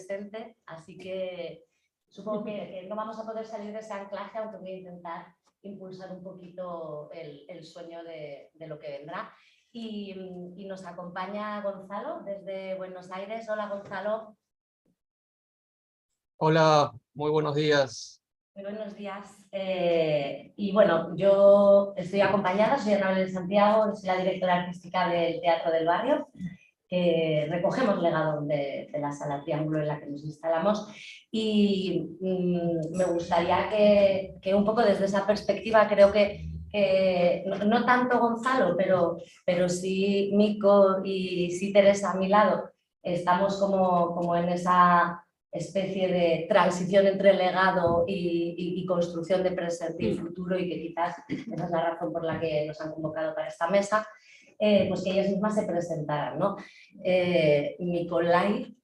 presente, así que supongo que no vamos a poder salir de ese anclaje, aunque voy a intentar impulsar un poquito el sueño de lo que vendrá. Y nos acompaña Gonzalo desde Buenos Aires. Hola, Gonzalo. Hola, muy buenos días. Muy buenos días. Y bueno, yo estoy acompañada, soy Ana Belén Santiago, soy la directora artística del Teatro del Barrio, que recogemos legado de la Sala Triángulo en la que nos instalamos. Y me gustaría que un poco desde esa perspectiva, creo que no tanto Gonzalo, pero sí Mico y sí Teresa a mi lado, estamos como en esa especie de transición entre legado y construcción de presente y futuro, y que quizás esa es la razón por la que nos han convocado para esta mesa, pues que ellas mismas se presentaran, ¿no? Nikolai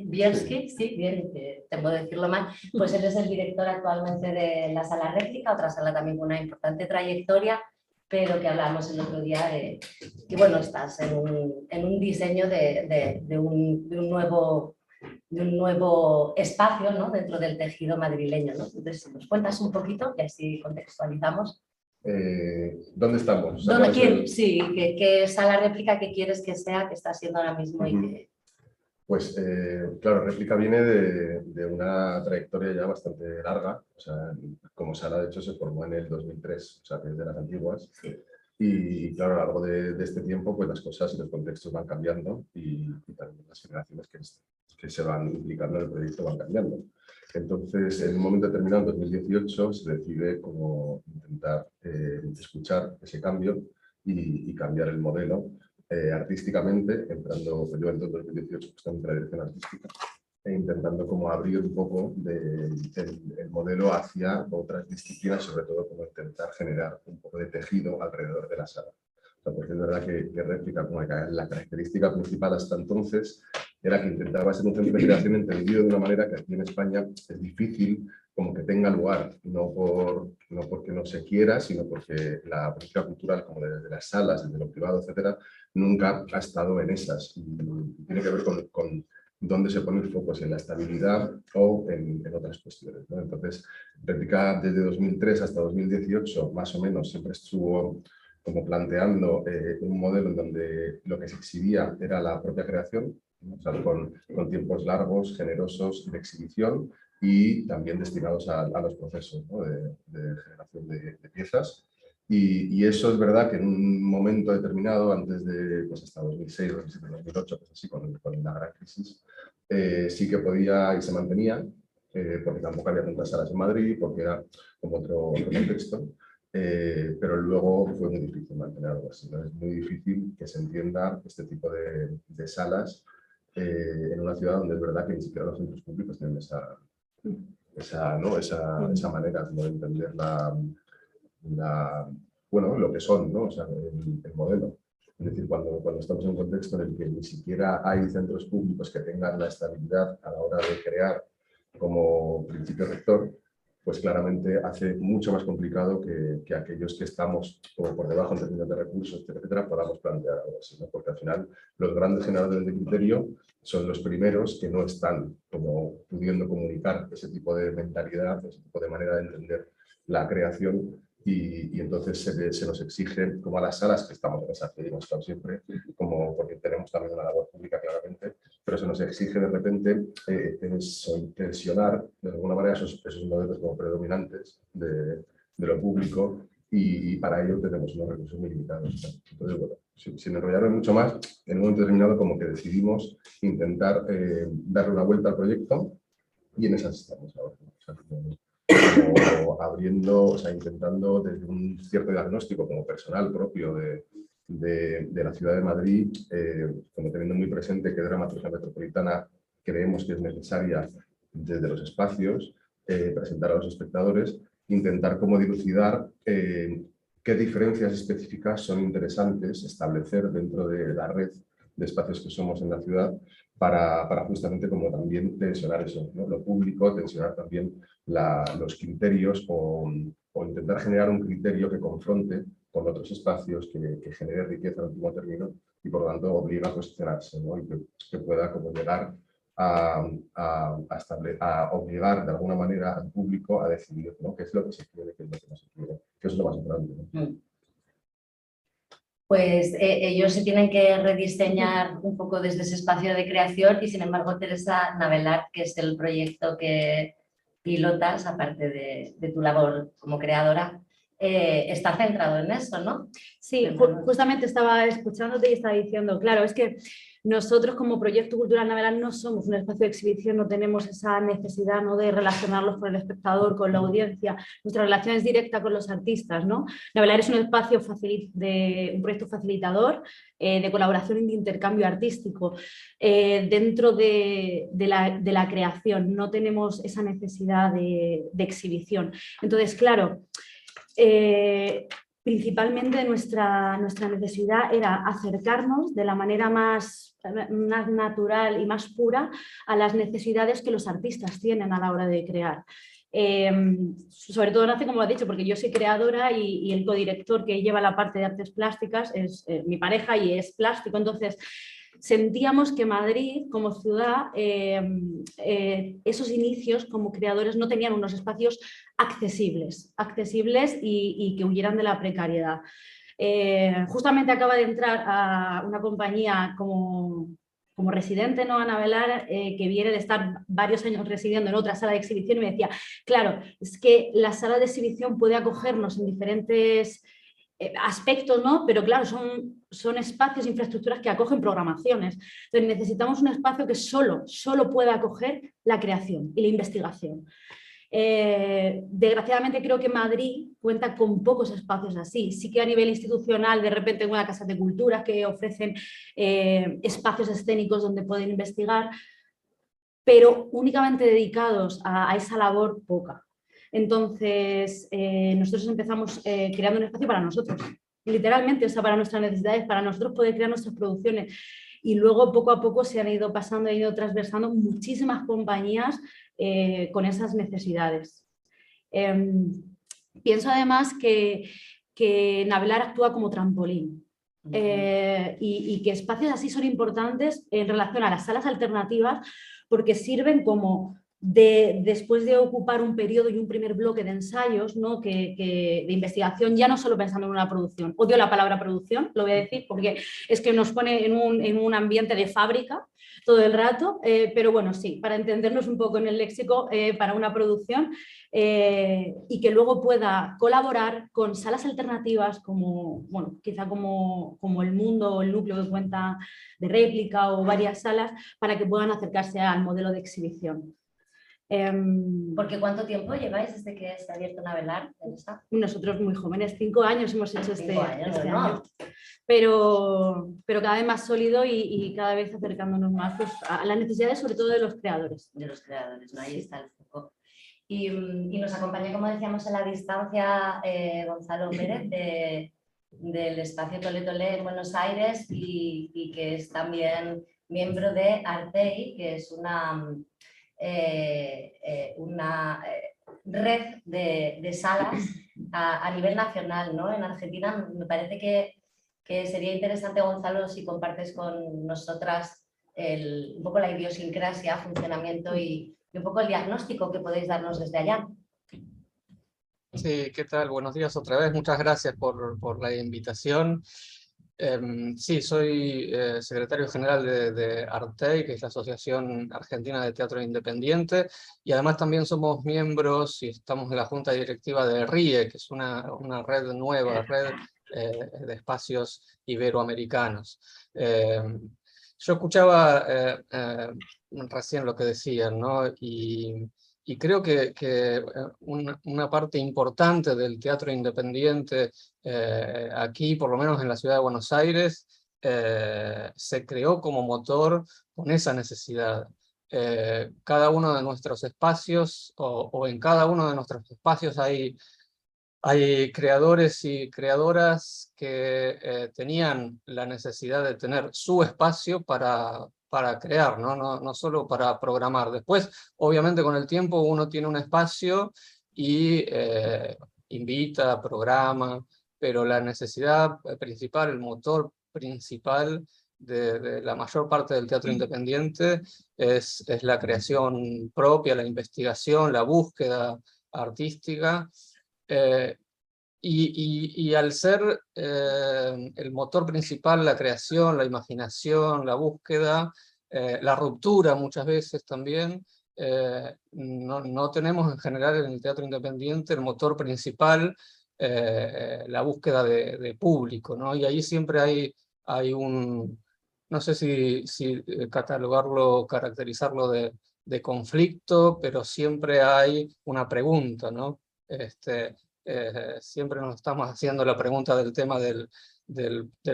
Bielski, sí, bien, tengo que decirlo mal, pues él es el director actualmente de la Sala Réplica, otra sala también con una importante trayectoria, pero que hablábamos el otro día de que, bueno, estás en un diseño de un nuevo espacio, ¿no?, dentro del tejido madrileño, ¿no? Entonces, si nos cuentas un poquito y así contextualizamos. ¿Dónde estamos? ¿Quién? Sí, ¿qué Sala Réplica que quieres que sea, que está haciendo ahora mismo? Y que... Pues claro, Réplica viene de una trayectoria ya bastante larga. O sea, como sala, de hecho, se formó en el 2003, o sea, que es de las antiguas. Sí. Y claro, a lo largo de este tiempo, pues las cosas y los contextos van cambiando y también las generaciones que se van implicando en el proyecto van cambiando. Entonces, en un momento determinado, en 2018, se decide como intentar escuchar ese cambio y cambiar el modelo artísticamente, entrando, yo en 2018 justamente en la dirección artística, e intentando como abrir un poco el modelo hacia otras disciplinas, sobre todo como intentar generar un poco de tejido alrededor de la sala. O sea, porque es verdad que Réplica, como la característica principal hasta entonces, era que intentaba ser un centro de creación entendido de una manera que aquí en España es difícil como que tenga lugar, no porque no se quiera, sino porque la política cultural, como desde las salas, desde lo privado, etcétera, nunca ha estado en esas. Y tiene que ver con dónde se pone el foco, si en la estabilidad o en otras cuestiones, ¿no? Entonces, Réplica desde 2003 hasta 2018, más o menos, siempre estuvo como planteando un modelo en donde lo que se exhibía era la propia creación, ¿no? O sea, con tiempos largos, generosos de exhibición y también destinados a los procesos, ¿no?, de generación de piezas. Y eso es verdad que en un momento determinado, antes de pues hasta 2006, 2007, 2008, pues así, con la gran crisis, sí que podía y se mantenía, porque tampoco había tantas salas en Madrid, porque era como otro contexto, pero luego fue muy difícil mantener algo así, ¿no? Es muy difícil que se entienda este tipo de salas en una ciudad donde es verdad que ni siquiera los centros públicos tienen esa manera de entender bueno, lo que son, ¿no? O sea, el modelo. Es decir, cuando estamos en un contexto en el que ni siquiera hay centros públicos que tengan la estabilidad a la hora de crear como principio rector, pues claramente hace mucho más complicado que aquellos que estamos por debajo en términos de recursos, etcétera, podamos plantear algo así, ¿no? Porque al final los grandes generadores de criterio son los primeros que no están como pudiendo comunicar ese tipo de mentalidad, ese tipo de manera de entender la creación. Y entonces se nos exige, como a las salas, que estamos en esa que hemos estado siempre, como porque tenemos también una labor pública claramente, pero se nos exige de repente tensionar de alguna manera esos modelos como predominantes de lo público, y para ello tenemos unos recursos muy limitados. Entonces, bueno, sin enrollarme mucho más, en un momento determinado como que decidimos intentar darle una vuelta al proyecto, y en esas estamos ahora. O sea, como abriendo, o sea, intentando desde un cierto diagnóstico como personal propio de la ciudad de Madrid, como teniendo muy presente qué dramaturgia metropolitana creemos que es necesaria desde los espacios, presentar a los espectadores, intentar como dilucidar qué diferencias específicas son interesantes establecer dentro de la red de espacios que somos en la ciudad, para justamente como también tensionar eso, ¿no? Lo público, tensionar también los criterios o intentar generar un criterio que confronte con otros espacios, que genere riqueza en último término y por lo tanto obliga a posicionarse, ¿no? Y que pueda como llegar a obligar de alguna manera al público a decidir, ¿no? Qué es lo que se quiere, qué es lo que no se quiere, que es lo más importante, ¿no? Pues ellos se tienen que rediseñar un poco desde ese espacio de creación y sin embargo Teresa Navelar, que es el proyecto que pilotas, aparte de tu labor como creadora, está centrado en eso, ¿no? Sí, justamente estaba escuchándote y estaba diciendo, claro, es que nosotros como Proyecto Cultural Navelar no somos un espacio de exhibición, no tenemos esa necesidad, ¿no?, de relacionarlos con el espectador, con la audiencia. Nuestra relación es directa con los artistas, ¿no? Navelar es un espacio un proyecto facilitador de colaboración y de intercambio artístico dentro de la creación. No tenemos esa necesidad de exhibición. Entonces, claro, principalmente nuestra necesidad era acercarnos de la manera más natural y más pura a las necesidades que los artistas tienen a la hora de crear. Sobre todo nace, como has dicho, porque yo soy creadora y el codirector que lleva la parte de artes plásticas es mi pareja y es plástico, entonces sentíamos que Madrid como ciudad, esos inicios como creadores no tenían unos espacios accesibles y que huyeran de la precariedad. Justamente acaba de entrar a una compañía como residente, ¿no?, Ana Velar, que viene de estar varios años residiendo en otra sala de exhibición y me decía, claro, es que la sala de exhibición puede acogernos en diferentes aspectos, ¿no? Pero claro, son espacios, infraestructuras que acogen programaciones. Entonces necesitamos un espacio que solo pueda acoger la creación y la investigación. Desgraciadamente creo que Madrid cuenta con pocos espacios así. Sí que a nivel institucional de repente hay una casa de cultura que ofrecen espacios escénicos donde pueden investigar, pero únicamente dedicados a esa labor, poca. Entonces nosotros empezamos creando un espacio para nosotros, literalmente, o sea, para nuestras necesidades, para nosotros poder crear nuestras producciones. Y luego poco a poco se han ido pasando, han ido transversando muchísimas compañías con esas necesidades. Pienso además que Navelar actúa como trampolín y que espacios así son importantes en relación a las salas alternativas porque sirven como después de ocupar un periodo y un primer bloque de ensayos, ¿no?, de investigación, ya no solo pensando en una producción. Odio la palabra producción, lo voy a decir, porque es que nos pone en un ambiente de fábrica todo el rato, pero bueno, sí, para entendernos un poco en el léxico, para una producción y que luego pueda colaborar con salas alternativas como, bueno, quizá como El Mundo o el Núcleo que cuenta de Réplica o varias salas para que puedan acercarse al modelo de exhibición. Porque ¿cuánto tiempo lleváis desde que está abierto Navelar? Nosotros muy jóvenes, 5 años hemos hecho este año. Pero cada vez más sólido y cada vez acercándonos más pues, a las necesidades sobre todo de los creadores. De los creadores, ¿no? Ahí está el foco. Y nos acompaña, como decíamos, a la distancia Gonzalo Pérez del espacio Tole Tole en Buenos Aires y que es también miembro de Artei, que es una red de salas a nivel nacional, ¿no? En Argentina me parece que sería interesante, Gonzalo, si compartes con nosotras un poco la idiosincrasia, funcionamiento y un poco el diagnóstico que podéis darnos desde allá. Sí, ¿qué tal? Buenos días otra vez. Muchas gracias por la invitación. Sí, soy secretario general de Artei, que es la Asociación Argentina de Teatro Independiente, y además también somos miembros y estamos en la junta directiva de RIE, que es una red nueva, red de espacios iberoamericanos. Yo escuchaba recién lo que decían, ¿no? Y creo que una parte importante del teatro independiente aquí, por lo menos en la ciudad de Buenos Aires, se creó como motor con esa necesidad. Cada uno de nuestros espacios, o en cada uno de nuestros espacios hay creadores y creadoras que tenían la necesidad de tener su espacio para crear, no solo para programar. Después, obviamente, con el tiempo uno tiene un espacio y invita, programa, pero la necesidad principal, el motor principal de la mayor parte del teatro independiente es la creación propia, la investigación, la búsqueda artística, y al ser el motor principal la creación, la imaginación, la búsqueda, la ruptura muchas veces también, no tenemos en general en el teatro independiente el motor principal, la búsqueda de público, ¿no? Y ahí siempre hay un, no sé si catalogarlo, caracterizarlo de conflicto, pero siempre hay una pregunta, ¿no? Siempre nos estamos haciendo la pregunta del tema del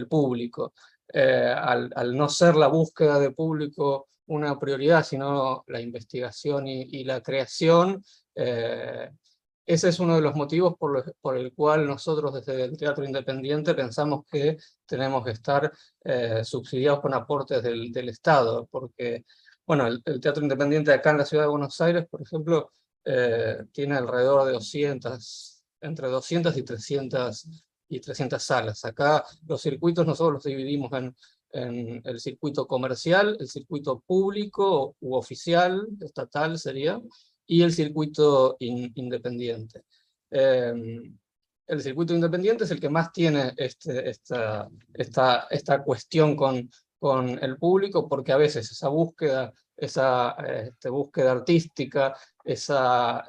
público. Al no ser la búsqueda de público una prioridad, sino la investigación y la creación, ese es uno de los motivos por el cual nosotros desde el teatro independiente pensamos que tenemos que estar subsidiados con aportes del Estado, porque bueno, el teatro independiente acá en la ciudad de Buenos Aires, por ejemplo, tiene alrededor de entre 200 y 300 salas. Acá los circuitos nosotros los dividimos en el circuito comercial, el circuito público u oficial, estatal sería, y el circuito independiente. El circuito independiente es el que más tiene esta cuestión con el público, porque a veces esa búsqueda artística, esa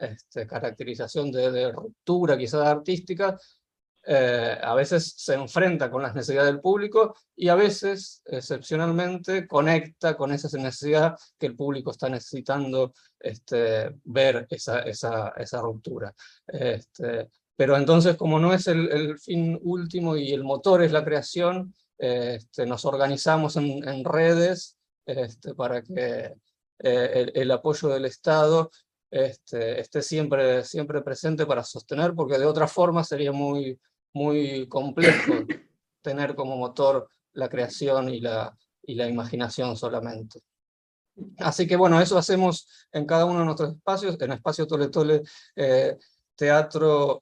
caracterización de ruptura quizás artística, a veces se enfrenta con las necesidades del público y a veces, excepcionalmente, conecta con esa necesidad que el público está necesitando ver esa ruptura. Pero entonces, como no es el fin último y el motor es la creación, nos organizamos en redes para que el apoyo del Estado esté siempre presente para sostener, porque de otra forma sería muy complejo tener como motor la creación y la imaginación solamente. Así que bueno, eso hacemos en cada uno de nuestros espacios. En Espacio Tole Tole Teatro,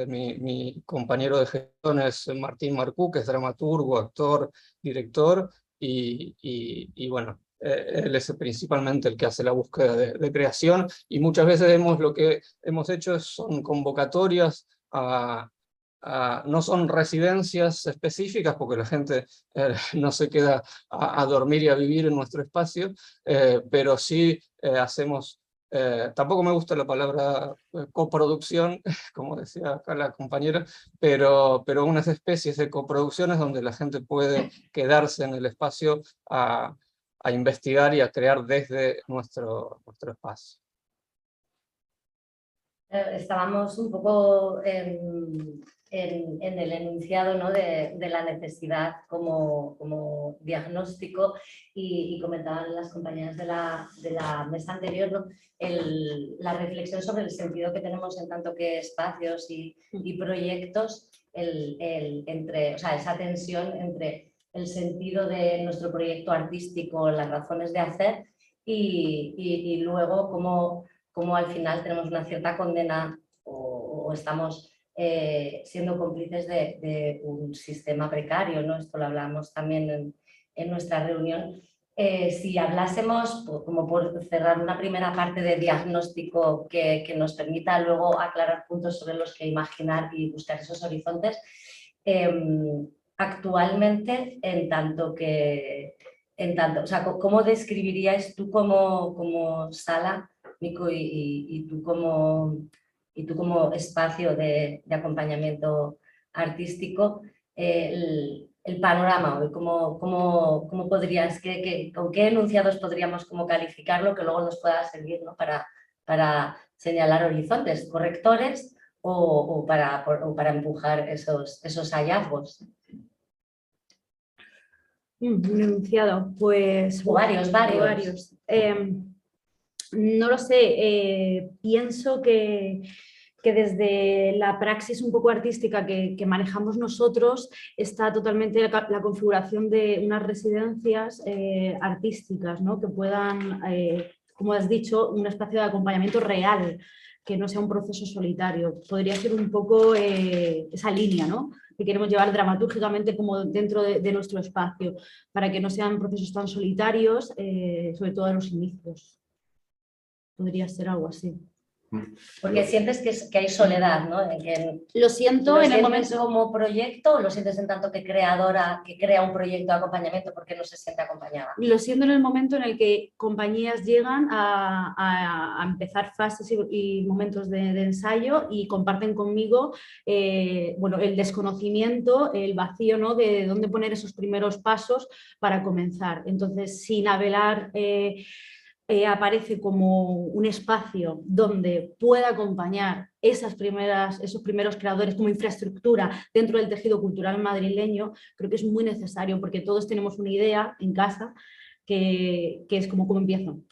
mi compañero de gestión es Martín Marcú, que es dramaturgo, actor, director, y bueno, él es principalmente el que hace la búsqueda de creación, y muchas veces lo que hemos hecho son convocatorias no son residencias específicas, porque la gente no se queda a dormir y a vivir en nuestro espacio, pero sí hacemos, tampoco me gusta la palabra coproducción, como decía acá la compañera, pero unas especies de coproducciones donde la gente puede quedarse en el espacio a investigar y a crear desde nuestro espacio. Estábamos un poco en el enunciado, ¿no? de la necesidad como diagnóstico, y comentaban las compañeras de la mesa anterior, ¿no? La reflexión sobre el sentido que tenemos en tanto que espacios y proyectos, o sea, esa tensión entre el sentido de nuestro proyecto artístico, las razones de hacer, y luego cómo al final tenemos una cierta condena o estamos siendo cómplices de un sistema precario, ¿no? Esto lo hablamos también en nuestra reunión. Si hablásemos, como por cerrar una primera parte de diagnóstico que nos permita luego aclarar puntos sobre los que imaginar y buscar esos horizontes, actualmente, o sea, ¿cómo describirías tú como sala, Mico, y tú como espacio de acompañamiento artístico, el panorama hoy? ¿Cómo podrías, con qué enunciados podríamos calificarlo que luego nos pueda servir, ¿no? para señalar horizontes correctores o para empujar esos hallazgos? Un enunciado, pues... Varios. No lo sé, pienso que desde la praxis un poco artística que manejamos nosotros está totalmente la configuración de unas residencias artísticas, ¿no? Que puedan, como has dicho, un espacio de acompañamiento real, que no sea un proceso solitario. Podría ser un poco esa línea, ¿no? que queremos llevar dramatúrgicamente como dentro de nuestro espacio, para que no sean procesos tan solitarios, sobre todo en los inicios. Podría ser algo así. Porque sientes que hay soledad, ¿no? Lo siento en el momento como proyecto, o lo sientes en tanto que creadora que crea un proyecto de acompañamiento porque no se siente acompañada. Lo siento en el momento en el que compañías llegan a empezar fases y momentos de ensayo y comparten conmigo bueno, el desconocimiento, el vacío, ¿no? De dónde poner esos primeros pasos para comenzar. Entonces, sin Avelar aparece como un espacio donde pueda acompañar esos primeros creadores como infraestructura dentro del tejido cultural madrileño, creo que es muy necesario, porque todos tenemos una idea en casa que es cómo empiezo,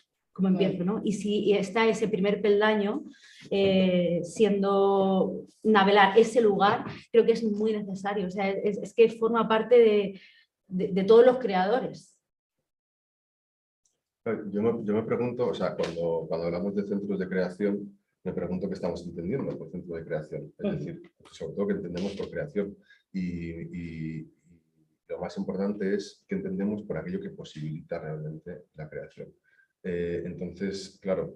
¿no? Y si está ese primer peldaño siendo Avelar ese lugar, creo que es muy necesario. O sea, es que forma parte de todos los creadores. Yo me pregunto, o sea, cuando hablamos de centros de creación, me pregunto qué estamos entendiendo por centro de creación. Es decir, sobre todo qué entendemos por creación. Y lo más importante es qué entendemos por aquello que posibilita realmente la creación. Entonces, claro,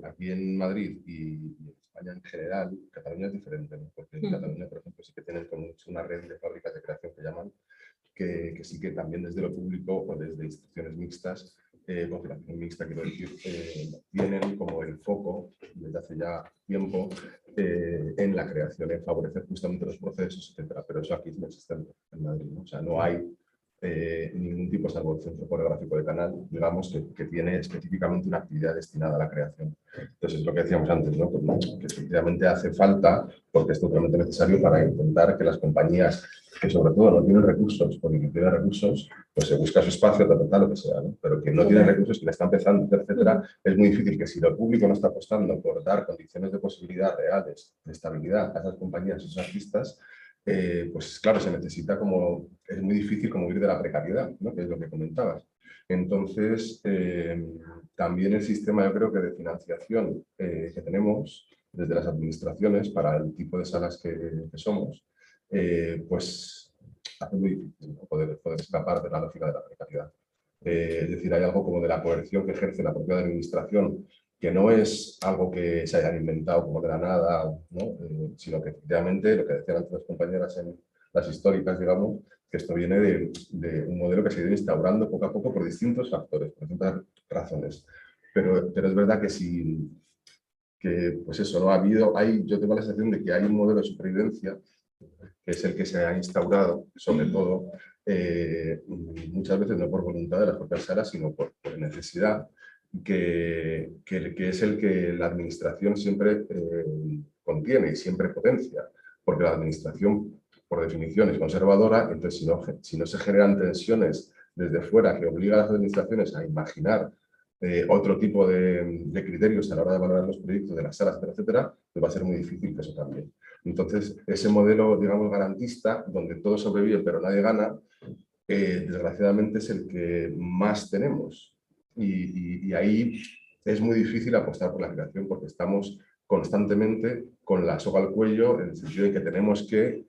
aquí en Madrid y en España en general, Cataluña es diferente, ¿no? Porque en Cataluña, por ejemplo, sí que tienen una red de fábricas de creación que llaman, que sí que también desde lo público o desde instituciones mixtas, con financiación mixta, quiero decir, tienen como el foco desde hace ya tiempo en la creación, en favorecer justamente los procesos, etcétera. Pero eso aquí no existe en Madrid, ¿no? O sea, no hay ningún tipo, salvo el Centro Coreográfico de Canal, digamos, que tiene específicamente una actividad destinada a la creación. Entonces, es lo que decíamos antes, ¿no? Que efectivamente hace falta, porque es totalmente necesario para intentar que las compañías que sobre todo no tienen recursos, porque quien tiene recursos, pues se busca su espacio, lo que sea, ¿no? Pero quien no tiene recursos, quien está empezando, etcétera, es muy difícil que si lo público no está apostando por dar condiciones de posibilidad reales, de estabilidad a esas compañías, a esos artistas, pues claro, se necesita como, es muy difícil como huir de la precariedad, ¿no? Que es lo que comentabas. Entonces, también el sistema, yo creo que de financiación que tenemos desde las administraciones para el tipo de salas que somos, pues hace muy difícil, ¿no? poder escapar de la lógica de la precariedad. Es decir, hay algo como de la coerción que ejerce la propia administración, que no es algo que se hayan inventado como de la nada, ¿no? Sino que efectivamente, lo que decían antes las compañeras en las históricas, digamos, que esto viene de un modelo que se ha ido instaurando poco a poco por distintos factores, por distintas razones. Pero es verdad que si, pues eso, no ha habido, yo tengo la sensación de que hay un modelo de supervivencia que es el que se ha instaurado, sobre todo, muchas veces no por voluntad de las propias salas, sino por necesidad, que es el que la administración siempre contiene y siempre potencia, porque la administración, por definición, es conservadora, entonces si no se generan tensiones desde fuera que obligan a las administraciones a imaginar otro tipo de criterios a la hora de valorar los proyectos de las salas, etcétera, pues va a ser muy difícil que eso cambie. Entonces, ese modelo, digamos, garantista, donde todo sobrevive pero nadie gana, desgraciadamente es el que más tenemos. Y ahí es muy difícil apostar por la creación porque estamos constantemente con la soga al cuello en el sentido de que tenemos que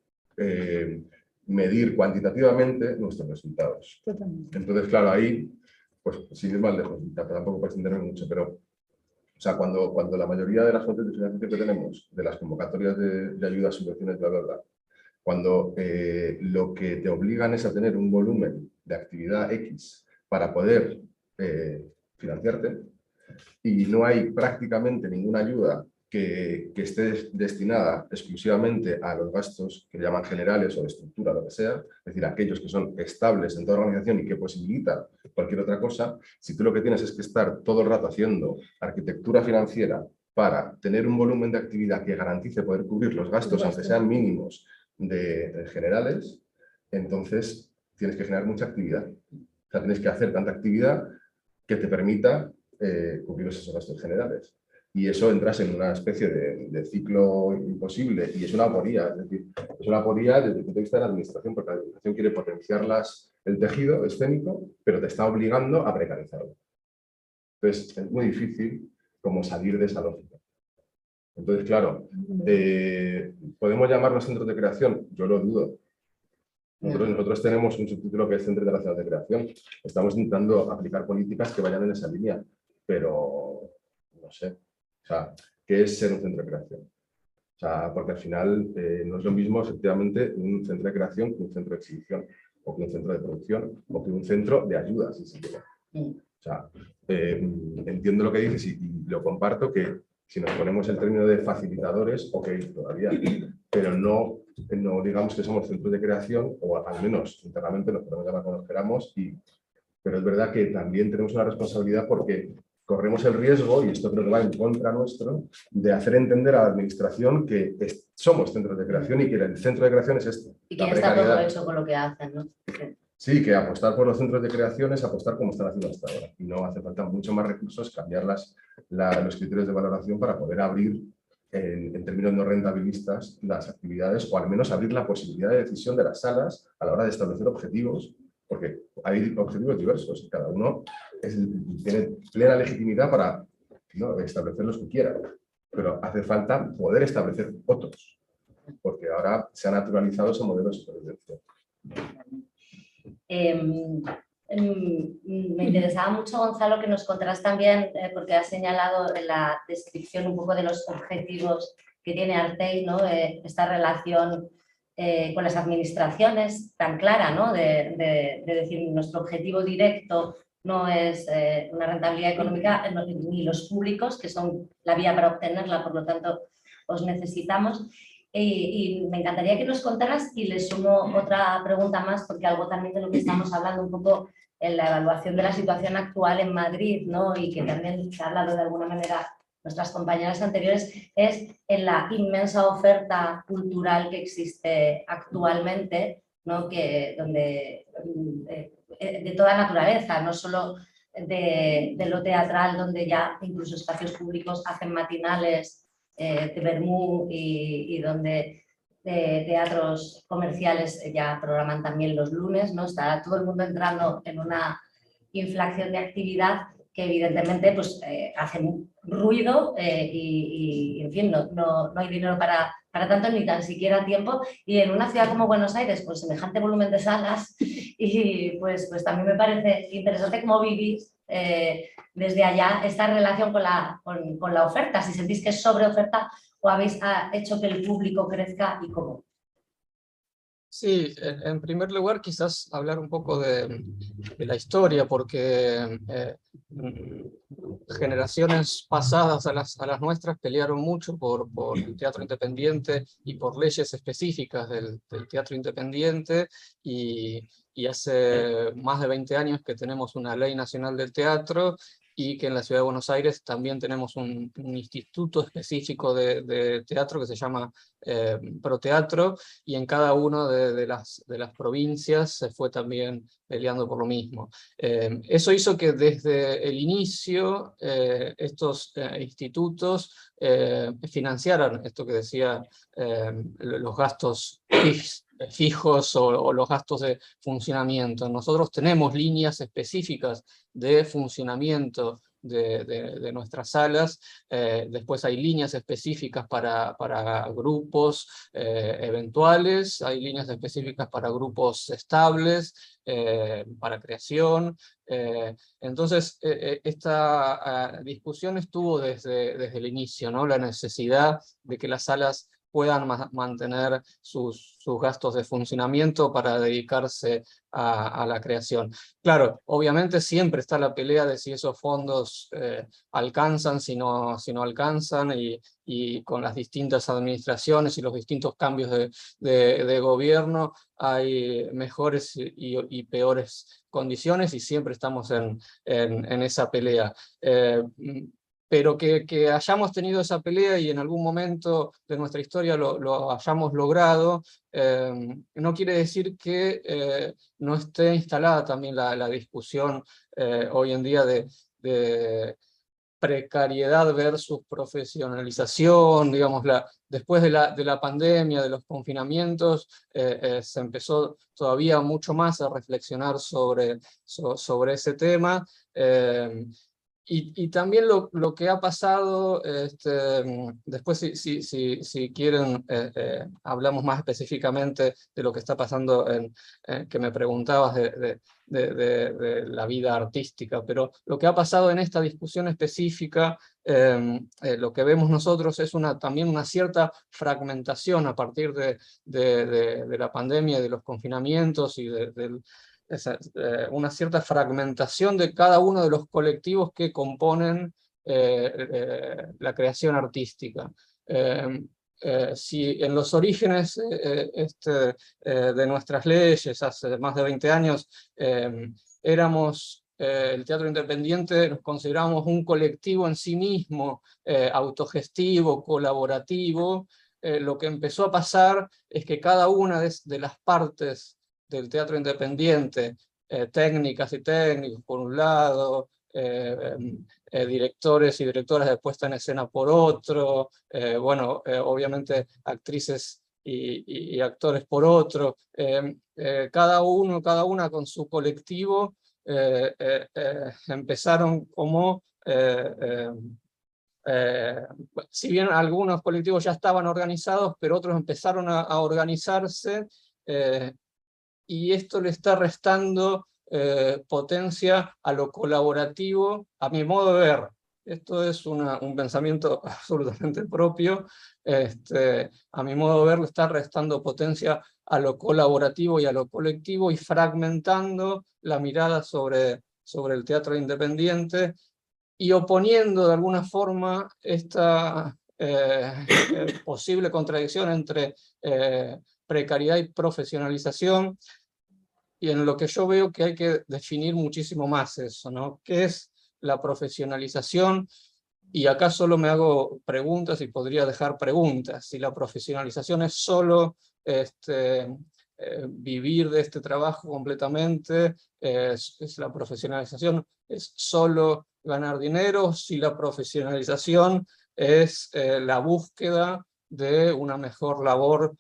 medir cuantitativamente nuestros resultados. Totalmente. Entonces, claro, ahí, pues sin ir más lejos, tampoco puedes entenderme mucho, pero o sea, cuando la mayoría de las fuentes de financiación que tenemos, de las convocatorias de ayudas, subvenciones, bla, bla, bla, cuando lo que te obligan es a tener un volumen de actividad X para poder financiarte y no hay prácticamente ninguna ayuda que esté destinada exclusivamente a los gastos que llaman generales o de estructura, lo que sea, es decir, aquellos que son estables en toda organización y que posibilitan cualquier otra cosa, si tú lo que tienes es que estar todo el rato haciendo arquitectura financiera para tener un volumen de actividad que garantice poder cubrir los gastos, aunque sean mínimos, de generales, entonces tienes que generar mucha actividad. O sea, tienes que hacer tanta actividad que te permita cubrir esos gastos generales. Y eso entras en una especie de ciclo imposible y es una aporía. Es decir, es una aporía desde el punto de vista de la administración, porque la administración quiere potenciar el tejido escénico, pero te está obligando a precarizarlo. Entonces, es muy difícil como salir de esa lógica. Entonces, claro, ¿podemos llamarlos centros de creación? Yo lo dudo. Nosotros tenemos un subtítulo que es Centro Internacional de Creación. Estamos intentando aplicar políticas que vayan en esa línea, pero no sé, o sea, ¿qué es ser un centro de creación? O sea, porque al final no es lo mismo, efectivamente, un centro de creación que un centro de exhibición, o que un centro de producción, o que un centro de ayuda, si se quiere. O sea, entiendo lo que dices y lo comparto, que si nos ponemos el término de facilitadores, ok, todavía, pero no digamos que somos centros de creación, o al menos internamente nos podemos llamar como nos queramos, pero es verdad que también tenemos una responsabilidad porque corremos el riesgo, y esto creo que va en contra nuestro, de hacer entender a la administración que somos centros de creación y que el centro de creación es este. Y que ya está todo hecho con lo que hacen, ¿no? Sí, que apostar por los centros de creación es apostar como están haciendo hasta ahora. Y no hace falta mucho más recursos, cambiar los criterios de valoración para poder abrir, en términos no rentabilistas, las actividades, o al menos abrir la posibilidad de decisión de las salas a la hora de establecer objetivos, porque hay objetivos diversos y cada uno tiene plena legitimidad para, ¿no?, establecer los que quiera. Pero hace falta poder establecer otros, porque ahora se ha naturalizado ese modelo de supervivencia. Me interesaba mucho, Gonzalo, que nos contaras también, porque has señalado en la descripción un poco de los objetivos que tiene Artei, ¿no? Esta relación con las administraciones tan clara, ¿no? De decir, nuestro objetivo directo no es una rentabilidad económica, ni los públicos, que son la vía para obtenerla, por lo tanto, os necesitamos. Y me encantaría que nos contaras, y le sumo otra pregunta más, porque algo también de lo que estamos hablando un poco en la evaluación de la situación actual en Madrid, ¿no?, y que también se ha hablado de alguna manera nuestras compañeras anteriores, es en la inmensa oferta cultural que existe actualmente, ¿no?, donde de toda naturaleza, no solo de lo teatral, donde ya incluso espacios públicos hacen matinales de Bermú, y donde teatros comerciales ya programan también los lunes, ¿no? Está todo el mundo entrando en una inflación de actividad que evidentemente pues, hacen ruido y en fin, no hay dinero para tanto, ni tan siquiera tiempo, y en una ciudad como Buenos Aires, con semejante volumen de salas, y pues también me parece interesante cómo vivís desde allá esta relación con la oferta, si sentís que es sobre oferta o habéis hecho que el público crezca y cómo. Sí, en primer lugar quizás hablar un poco de la historia, porque generaciones pasadas a las nuestras pelearon mucho por el teatro independiente y por leyes específicas del teatro independiente, y hace más de 20 años que tenemos una ley nacional del teatro, y que en la Ciudad de Buenos Aires también tenemos un instituto específico de teatro que se llama Proteatro, y en cada una de las provincias se fue también peleando por lo mismo. Eso hizo que desde el inicio estos institutos financiaran esto que decía, los gastos fijos o los gastos de funcionamiento. Nosotros tenemos líneas específicas de funcionamiento de nuestras salas. Después hay líneas específicas para grupos eventuales, hay líneas específicas para grupos estables, para creación. Entonces, esta discusión estuvo desde el inicio, ¿no? La necesidad de que las salas puedan mantener sus gastos de funcionamiento para dedicarse a la creación. Claro, obviamente siempre está la pelea de si esos fondos alcanzan, si no alcanzan, y con las distintas administraciones y los distintos cambios de gobierno hay mejores y peores condiciones, y siempre estamos en esa pelea. Pero que hayamos tenido esa pelea y en algún momento de nuestra historia lo hayamos logrado, no quiere decir que no esté instalada también la discusión hoy en día de precariedad versus profesionalización. Digamos, después de la pandemia, de los confinamientos, se empezó todavía mucho más a reflexionar sobre ese tema. Y también lo que ha pasado, después si quieren hablamos más específicamente de lo que está pasando, que me preguntabas de la vida artística, pero lo que ha pasado en esta discusión específica, lo que vemos nosotros es también una cierta fragmentación a partir de la pandemia, de los confinamientos y una cierta fragmentación de cada uno de los colectivos que componen la creación artística. Si en los orígenes de nuestras leyes, hace más de 20 años, el teatro independiente nos considerábamos un colectivo en sí mismo, autogestivo, colaborativo, lo que empezó a pasar es que cada una de las partes del teatro independiente, técnicas y técnicos por un lado, directores y directoras de puesta en escena por otro, obviamente actrices y actores por otro, cada una con su colectivo, empezaron como, si bien algunos colectivos ya estaban organizados, pero otros empezaron a organizarse, y esto le está restando potencia a lo colaborativo, a mi modo de ver. Esto es un pensamiento absolutamente propio. A mi modo de ver, le está restando potencia a lo colaborativo y a lo colectivo y fragmentando la mirada sobre el teatro independiente y oponiendo de alguna forma esta posible contradicción entre precariedad y profesionalización, y en lo que yo veo que hay que definir muchísimo más eso, ¿no? ¿Qué es la profesionalización? Y acá solo me hago preguntas y podría dejar preguntas. Si la profesionalización es solo vivir de este trabajo completamente, es la profesionalización es solo ganar dinero, si la profesionalización es la búsqueda de una mejor labor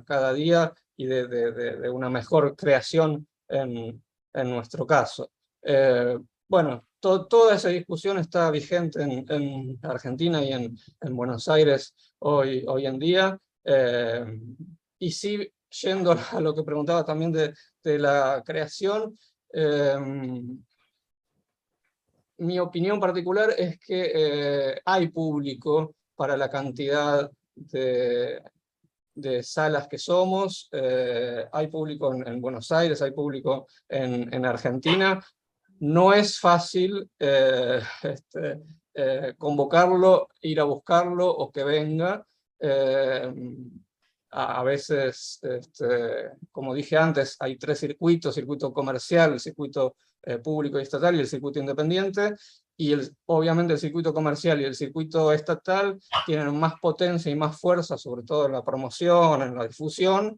cada día y de una mejor creación en nuestro caso. Bueno, toda esa discusión está vigente en Argentina y en Buenos Aires hoy en día. Y sí, yendo a lo que preguntaba también de la creación, mi opinión particular es que hay público para la cantidad de salas que somos, hay público en Buenos Aires, hay público en Argentina. No es fácil convocarlo, ir a buscarlo o que venga. A veces, como dije antes, hay 3 circuitos: circuito comercial, el circuito público y estatal y el circuito independiente, y obviamente el circuito comercial y el circuito estatal tienen más potencia y más fuerza, sobre todo en la promoción, en la difusión,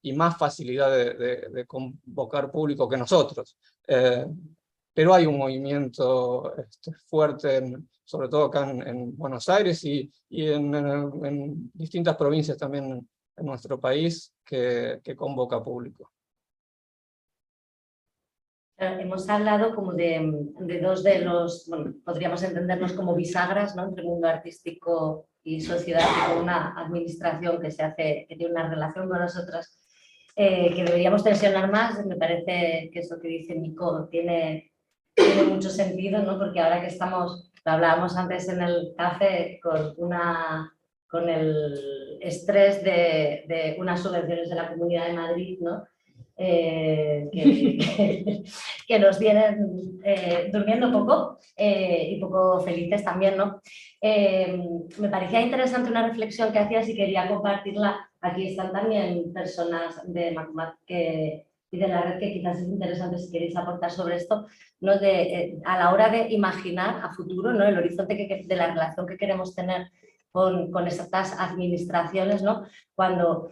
y más facilidad de convocar público que nosotros. Pero hay un movimiento fuerte, sobre todo acá en Buenos Aires y en distintas provincias también en nuestro país, que convoca público. Hemos hablado como de dos de los, bueno, podríamos entendernos como bisagras, ¿no?, entre mundo artístico y sociedad, y con una administración que tiene una relación con nosotras que deberíamos tensionar más. Me parece que eso que dice Nico tiene mucho sentido, ¿no?, porque ahora que estamos, lo hablábamos antes en el café, con el estrés de unas subvenciones de la Comunidad de Madrid, ¿no?, que nos vienen durmiendo poco y poco felices también, ¿no? Me parecía interesante una reflexión que hacías y quería compartirla. Aquí están también personas de Macmat y de la red que quizás es interesante si queréis aportar sobre esto, ¿no?, a la hora de imaginar a futuro, ¿no?, el horizonte de la relación que queremos tener con estas administraciones, ¿no?, cuando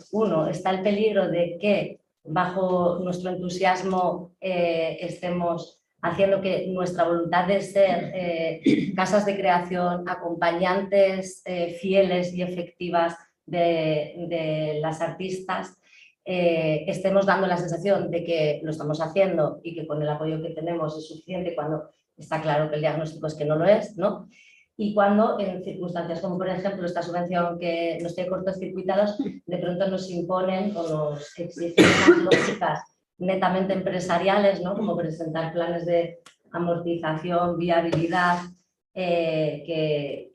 está el peligro de que bajo nuestro entusiasmo estemos haciendo que nuestra voluntad de ser casas de creación, acompañantes fieles y efectivas de las artistas, estemos dando la sensación de que lo estamos haciendo y que con el apoyo que tenemos es suficiente, cuando está claro que el diagnóstico es que no lo es, ¿no? Y cuando en circunstancias como por ejemplo esta subvención que nos tiene cortocircuitados, de pronto nos imponen o nos exigen unas lógicas netamente empresariales, ¿no? Como presentar planes de amortización, viabilidad, que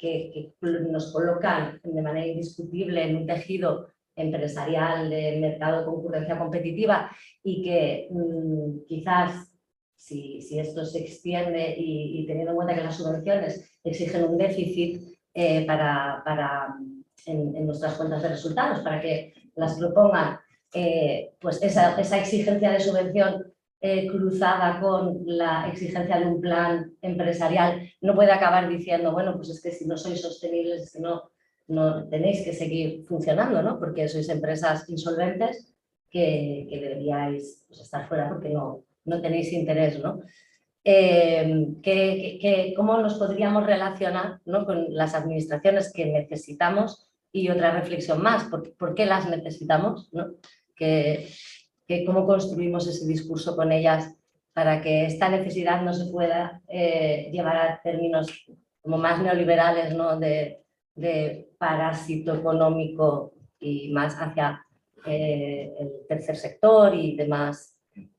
nos colocan de manera indiscutible en un tejido empresarial de mercado de concurrencia competitiva y que quizás si esto se extiende y teniendo en cuenta que las subvenciones exigen un déficit en nuestras cuentas de resultados para que las propongan, pues esa exigencia de subvención cruzada con la exigencia de un plan empresarial no puede acabar diciendo, bueno, pues es que si no sois sostenibles, es que no tenéis que seguir funcionando, ¿no? Porque sois empresas insolventes que deberíais pues, estar fuera porque no tenéis interés, ¿no? ¿Cómo nos podríamos relacionar, ¿no? con las administraciones que necesitamos? Y otra reflexión más, ¿por qué las necesitamos? ¿No? ¿Cómo construimos ese discurso con ellas para que esta necesidad no se pueda llevar a términos como más neoliberales, ¿no? de parásito económico y más hacia el tercer sector y demás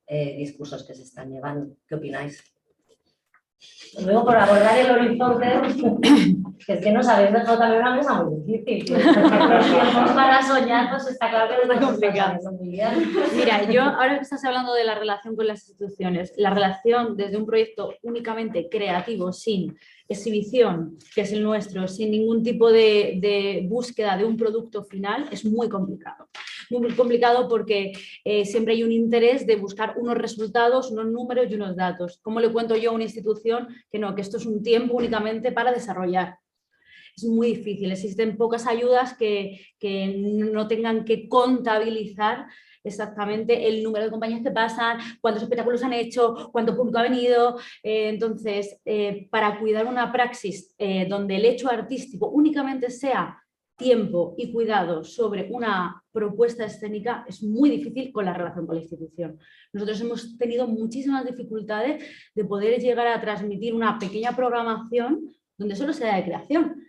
discursos que se están llevando? ¿Qué opináis? Luego, por abordar el horizonte, que es que nos habéis dejado también una mesa muy difícil. Los tiempos para soñar, pues está claro que es complicado. Mira, yo ahora que estás hablando de la relación con las instituciones, la relación desde un proyecto únicamente creativo, sin exhibición, que es el nuestro, sin ningún tipo de búsqueda de un producto final, es muy complicado. Muy complicado porque siempre hay un interés de buscar unos resultados, unos números y unos datos. ¿Cómo le cuento yo a una institución que no, que esto es un tiempo únicamente para desarrollar? Es muy difícil, existen pocas ayudas que no tengan que contabilizar exactamente el número de compañías que pasan, cuántos espectáculos han hecho, cuánto público ha venido. Entonces, para cuidar una praxis donde el hecho artístico únicamente sea tiempo y cuidado sobre una propuesta escénica es muy difícil con la relación con la institución. Nosotros hemos tenido muchísimas dificultades de poder llegar a transmitir una pequeña programación donde solo sea de creación,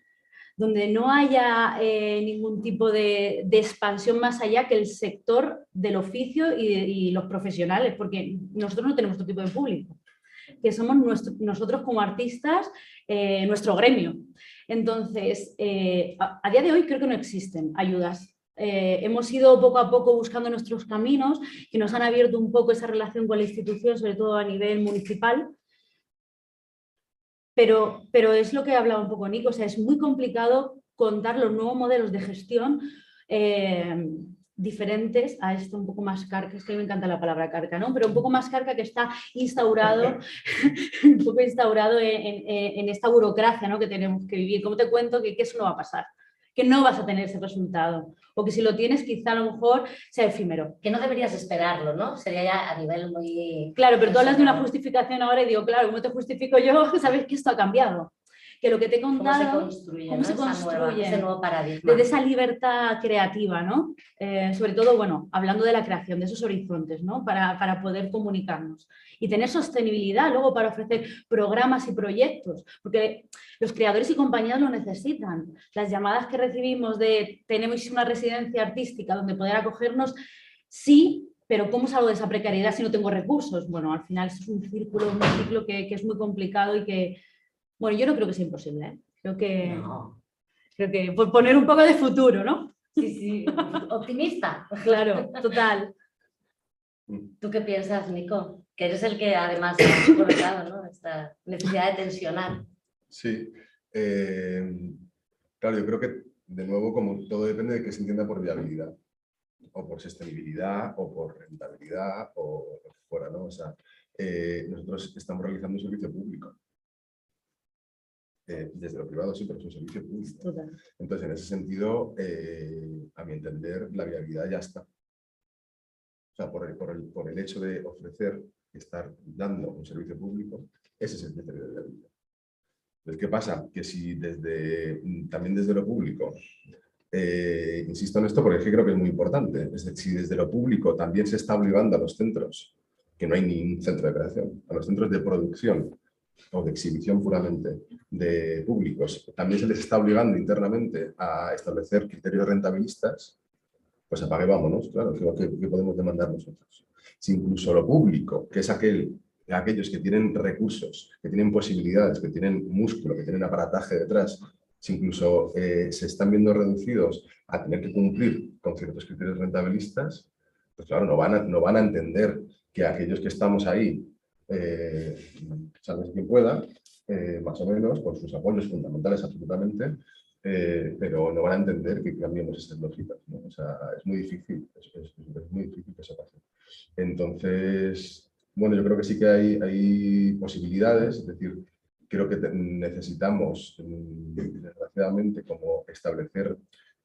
donde no haya ningún tipo de expansión más allá que el sector del oficio y los profesionales, porque nosotros no tenemos otro tipo de público, que somos nosotros como artistas, nuestro gremio. Entonces, a día de hoy creo que no existen ayudas. Hemos ido poco a poco buscando nuestros caminos que nos han abierto un poco esa relación con la institución, sobre todo a nivel municipal. Pero es lo que ha hablado un poco Nico, o sea, es muy complicado contar los nuevos modelos de gestión diferentes a esto un poco más carca, es que a mí me encanta la palabra carca, ¿no? Pero un poco más carca que está instaurado, un poco instaurado en esta burocracia, ¿no? que tenemos que vivir. ¿Cómo te cuento que eso no va a pasar? Que no vas a tener ese resultado, o que si lo tienes quizá a lo mejor sea efímero. Que no deberías esperarlo, ¿no? Sería ya a nivel muy... Claro, pero tú hablas de una justificación ahora y digo, claro, ¿cómo te justifico yo? Sabes que esto ha cambiado. Que lo que te he contado... ¿Cómo se construye ese nuevo paradigma? Desde esa libertad creativa, ¿no? Sobre todo, bueno, hablando de la creación, de esos horizontes, ¿no? Para poder comunicarnos. Y tener sostenibilidad luego para ofrecer programas y proyectos. Porque los creadores y compañías lo necesitan. Las llamadas que recibimos de tenemos una residencia artística donde poder acogernos, sí, pero ¿cómo salgo de esa precariedad si no tengo recursos? Bueno, al final es un círculo, un ciclo que es muy complicado y que, bueno, yo no creo que sea imposible, ¿eh? Creo que por poner un poco de futuro, ¿no? Sí, optimista. Claro, total. ¿Tú qué piensas, Nico? Que eres el que además ha colocado, ¿no? Esta necesidad de tensionar. Sí, claro, yo creo que de nuevo como todo depende de qué se entienda por viabilidad, o por sostenibilidad, o por rentabilidad, o lo que fuera, ¿no? O sea, nosotros estamos realizando un servicio público. Desde lo privado sí, pero es un servicio público. Total. Entonces, en ese sentido, a mi entender, la viabilidad ya está. O sea, por el hecho de ofrecer, estar dando un servicio público, ese es el criterio de viabilidad. Entonces, ¿qué pasa? Que si también desde lo público, insisto en esto porque creo que es muy importante, es decir, si desde lo público también se está obligando a los centros, que no hay ningún centro de creación, a los centros de producción, o de exhibición puramente de públicos, también se les está obligando internamente a establecer criterios rentabilistas, pues apague vámonos, claro, ¿qué podemos demandar nosotros? Si incluso lo público, que es aquellos que tienen recursos, que tienen posibilidades, que tienen músculo, que tienen aparataje detrás, si incluso se están viendo reducidos a tener que cumplir con ciertos criterios rentabilistas, pues claro, no van a entender que aquellos que estamos ahí, sabes quien pueda, más o menos, con sus apoyos fundamentales absolutamente, pero no van a entender que cambiemos esas lógicas, ¿no? O sea, es muy difícil, es muy difícil que eso pase. Entonces, bueno, yo creo que sí que hay posibilidades, es decir, creo que necesitamos, desgraciadamente, como establecer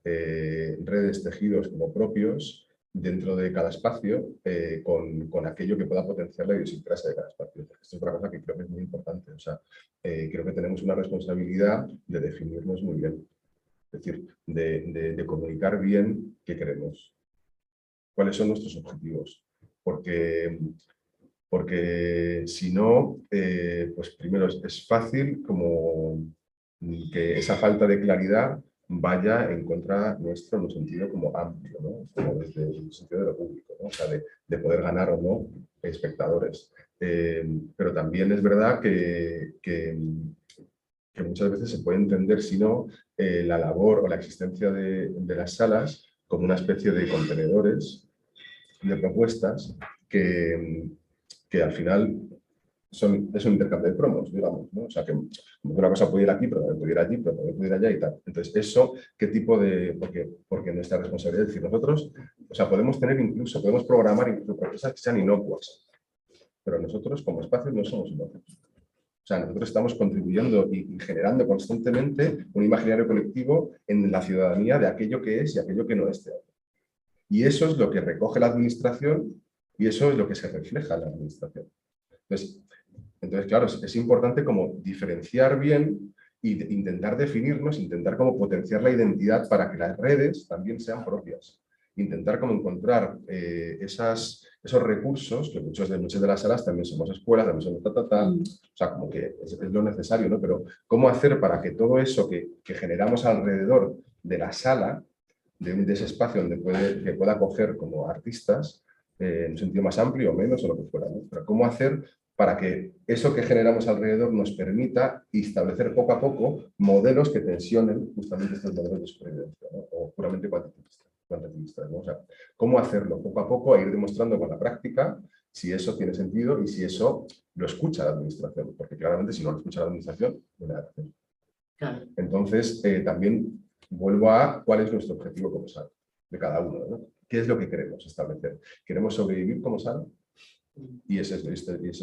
redes, tejidos como propios dentro de cada espacio con aquello que pueda potenciar la idiosincrasia de cada espacio. Esto es otra cosa que creo que es muy importante. O sea, creo que tenemos una responsabilidad de definirnos muy bien. Es decir, de comunicar bien qué queremos, cuáles son nuestros objetivos. Porque si no, pues primero es fácil como que esa falta de claridad vaya en contra nuestro en un sentido como amplio, ¿no? Como desde el sentido de lo público, ¿no? O sea, de poder ganar o no espectadores. Pero también es verdad que muchas veces se puede entender, si no, la labor o la existencia de las salas como una especie de contenedores de propuestas que al final es un intercambio de promos, digamos, ¿no? O sea, que una cosa puede ir aquí, pero también puede ir allí, pero también puede ir allá y tal. Entonces, eso, ¿qué tipo de...? Porque nuestra responsabilidad es decir, nosotros, o sea, podemos programar incluso propuestas que sean inocuas, pero nosotros como espacios no somos inocuos. O sea, nosotros estamos contribuyendo y generando constantemente un imaginario colectivo en la ciudadanía de aquello que es y aquello que no es teatro. Y eso es lo que recoge la administración y eso es lo que se refleja en la administración. Entonces claro, es importante como diferenciar bien e intentar definirnos, intentar como potenciar la identidad para que las redes también sean propias. Intentar como encontrar esos recursos, que muchas de las salas también somos escuelas, también somos o sea, como que es lo necesario, ¿no? Pero ¿cómo hacer para que todo eso que generamos alrededor de la sala, de ese espacio donde que pueda acoger como artistas, en un sentido más amplio o menos o lo que fuera, ¿no? Pero ¿cómo hacer para que eso que generamos alrededor nos permita establecer poco a poco modelos que tensionen justamente estos modelos de supervivencia, ¿no? O puramente cuantitativistas, ¿no? O sea, ¿cómo hacerlo poco a poco a ir demostrando con la práctica si eso tiene sentido y si eso lo escucha la administración? Porque claramente si no lo escucha la administración, no le hace. Claro. Entonces, también vuelvo a cuál es nuestro objetivo como sala, de cada uno, ¿no? ¿Qué es lo que queremos establecer? ¿Queremos sobrevivir como sala? Y ese es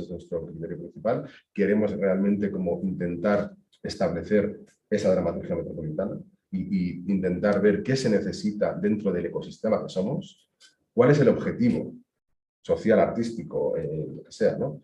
nuestro criterio principal. Queremos realmente como intentar establecer esa dramaturgia metropolitana y intentar ver qué se necesita dentro del ecosistema que somos, cuál es el objetivo social, artístico, lo que sea, ¿no?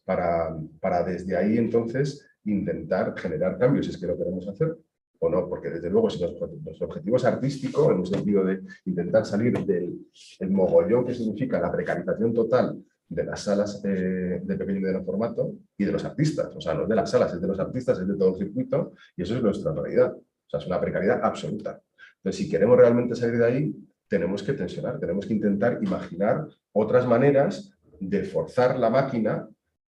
Para desde ahí entonces intentar generar cambios, si es que lo queremos hacer o no, porque desde luego si nuestro objetivo es artístico, en un sentido de intentar salir del mogollón que significa la precarización total de las salas de pequeño y mediano formato y de los artistas, o sea, no es de las salas, es de los artistas, es de todo el circuito y eso es nuestra realidad, o sea, es una precariedad absoluta. Entonces, si queremos realmente salir de ahí, tenemos que tensionar, tenemos que intentar imaginar otras maneras de forzar la máquina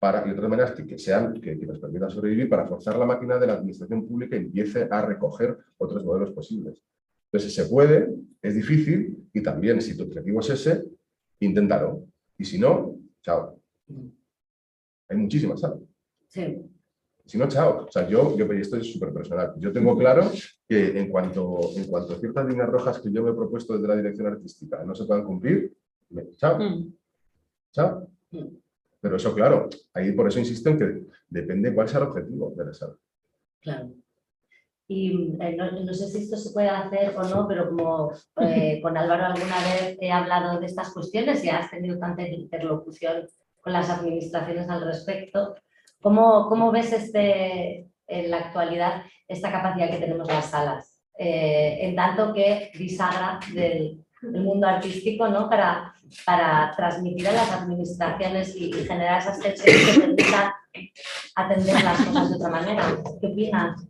y otras maneras que nos permitan sobrevivir para forzar la máquina de la administración pública y empiece a recoger otros modelos posibles. Entonces, se puede, es difícil y también, si tu objetivo es ese, inténtalo. Y si no, chao. Hay muchísimas salas. Sí. Si no, chao. O sea, esto es súper personal. Yo tengo claro que en cuanto a ciertas líneas rojas que yo me he propuesto desde la dirección artística no se puedan cumplir, chao. Chao. Pero eso, claro, ahí por eso insisto en que depende cuál sea el objetivo de la sala. Claro. Y no sé si esto se puede hacer o no, pero como con Álvaro alguna vez he hablado de estas cuestiones y has tenido tanta interlocución con las administraciones al respecto, ¿cómo ves en la actualidad esta capacidad que tenemos las salas? En tanto que bisagra el mundo artístico, ¿no? Para transmitir a las administraciones y generar esas tensiones que permitan atender las cosas de otra manera. ¿Qué opinas?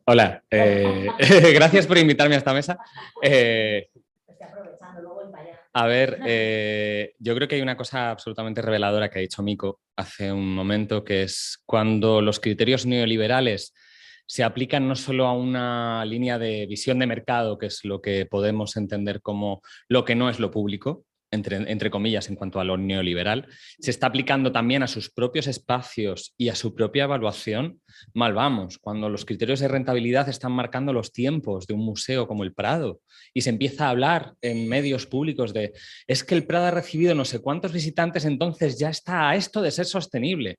Hola, gracias por invitarme a esta mesa. Estoy aprovechando, luego voy para allá. A ver, yo creo que hay una cosa absolutamente reveladora que ha dicho Mico hace un momento, que es cuando los criterios neoliberales se aplican no solo a una línea de visión de mercado, que es lo que podemos entender como lo que no es lo público, entre comillas, en cuanto a lo neoliberal, se está aplicando también a sus propios espacios y a su propia evaluación. Mal vamos, cuando los criterios de rentabilidad están marcando los tiempos de un museo como el Prado y se empieza a hablar en medios públicos de es que el Prado ha recibido no sé cuántos visitantes, entonces ya está a esto de ser sostenible.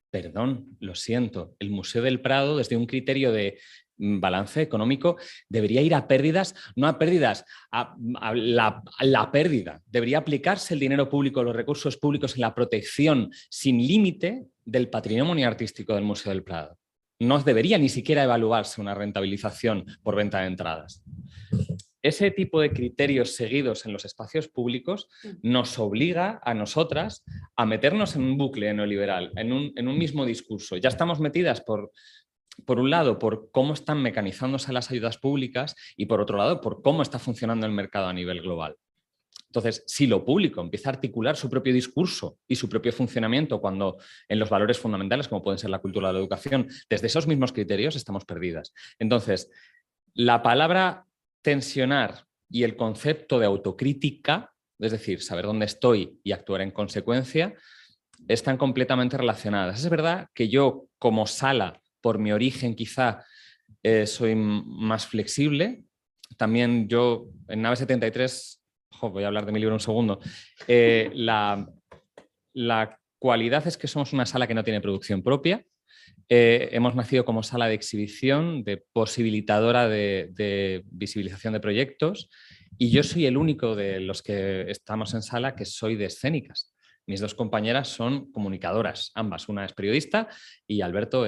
Perdón, lo siento, el Museo del Prado, desde un criterio de balance económico, debería ir a pérdidas, no a pérdidas, a la pérdida. Debería aplicarse el dinero público, los recursos públicos en la protección sin límite del patrimonio artístico del Museo del Prado. No debería ni siquiera evaluarse una rentabilización por venta de entradas. Ese tipo de criterios seguidos en los espacios públicos nos obliga a nosotras a meternos en un bucle neoliberal, en un mismo discurso. Ya estamos metidas por un lado, por cómo están mecanizándose las ayudas públicas y por otro lado, por cómo está funcionando el mercado a nivel global. Entonces, si lo público empieza a articular su propio discurso y su propio funcionamiento cuando en los valores fundamentales, como pueden ser la cultura o la educación, desde esos mismos criterios estamos perdidas. Entonces, la palabra tensionar y el concepto de autocrítica, es decir, saber dónde estoy y actuar en consecuencia, están completamente relacionadas. Es verdad que yo, como sala, por mi origen quizá, soy más flexible. También yo, en Nave 73, voy a hablar de mi libro un segundo, la cualidad es que somos una sala que no tiene producción propia. Hemos nacido como sala de exhibición, de posibilitadora de visibilización de proyectos, y yo soy el único de los que estamos en sala que soy de escénicas. Mis dos compañeras son comunicadoras, ambas. Una es periodista y Alberto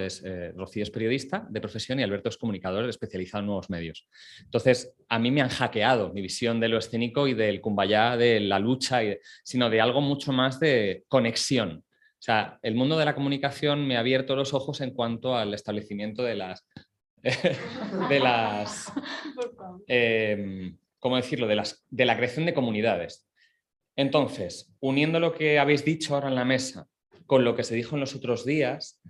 Rocío es periodista de profesión y Alberto es comunicador especializado en nuevos medios. Entonces, a mí me han hackeado mi visión de lo escénico y del kumbaya, de la lucha, sino de algo mucho más de conexión. O sea, el mundo de la comunicación me ha abierto los ojos en cuanto al establecimiento de ¿cómo decirlo? De la creación de comunidades. Entonces, uniendo lo que habéis dicho ahora en la mesa con lo que se dijo en los otros días,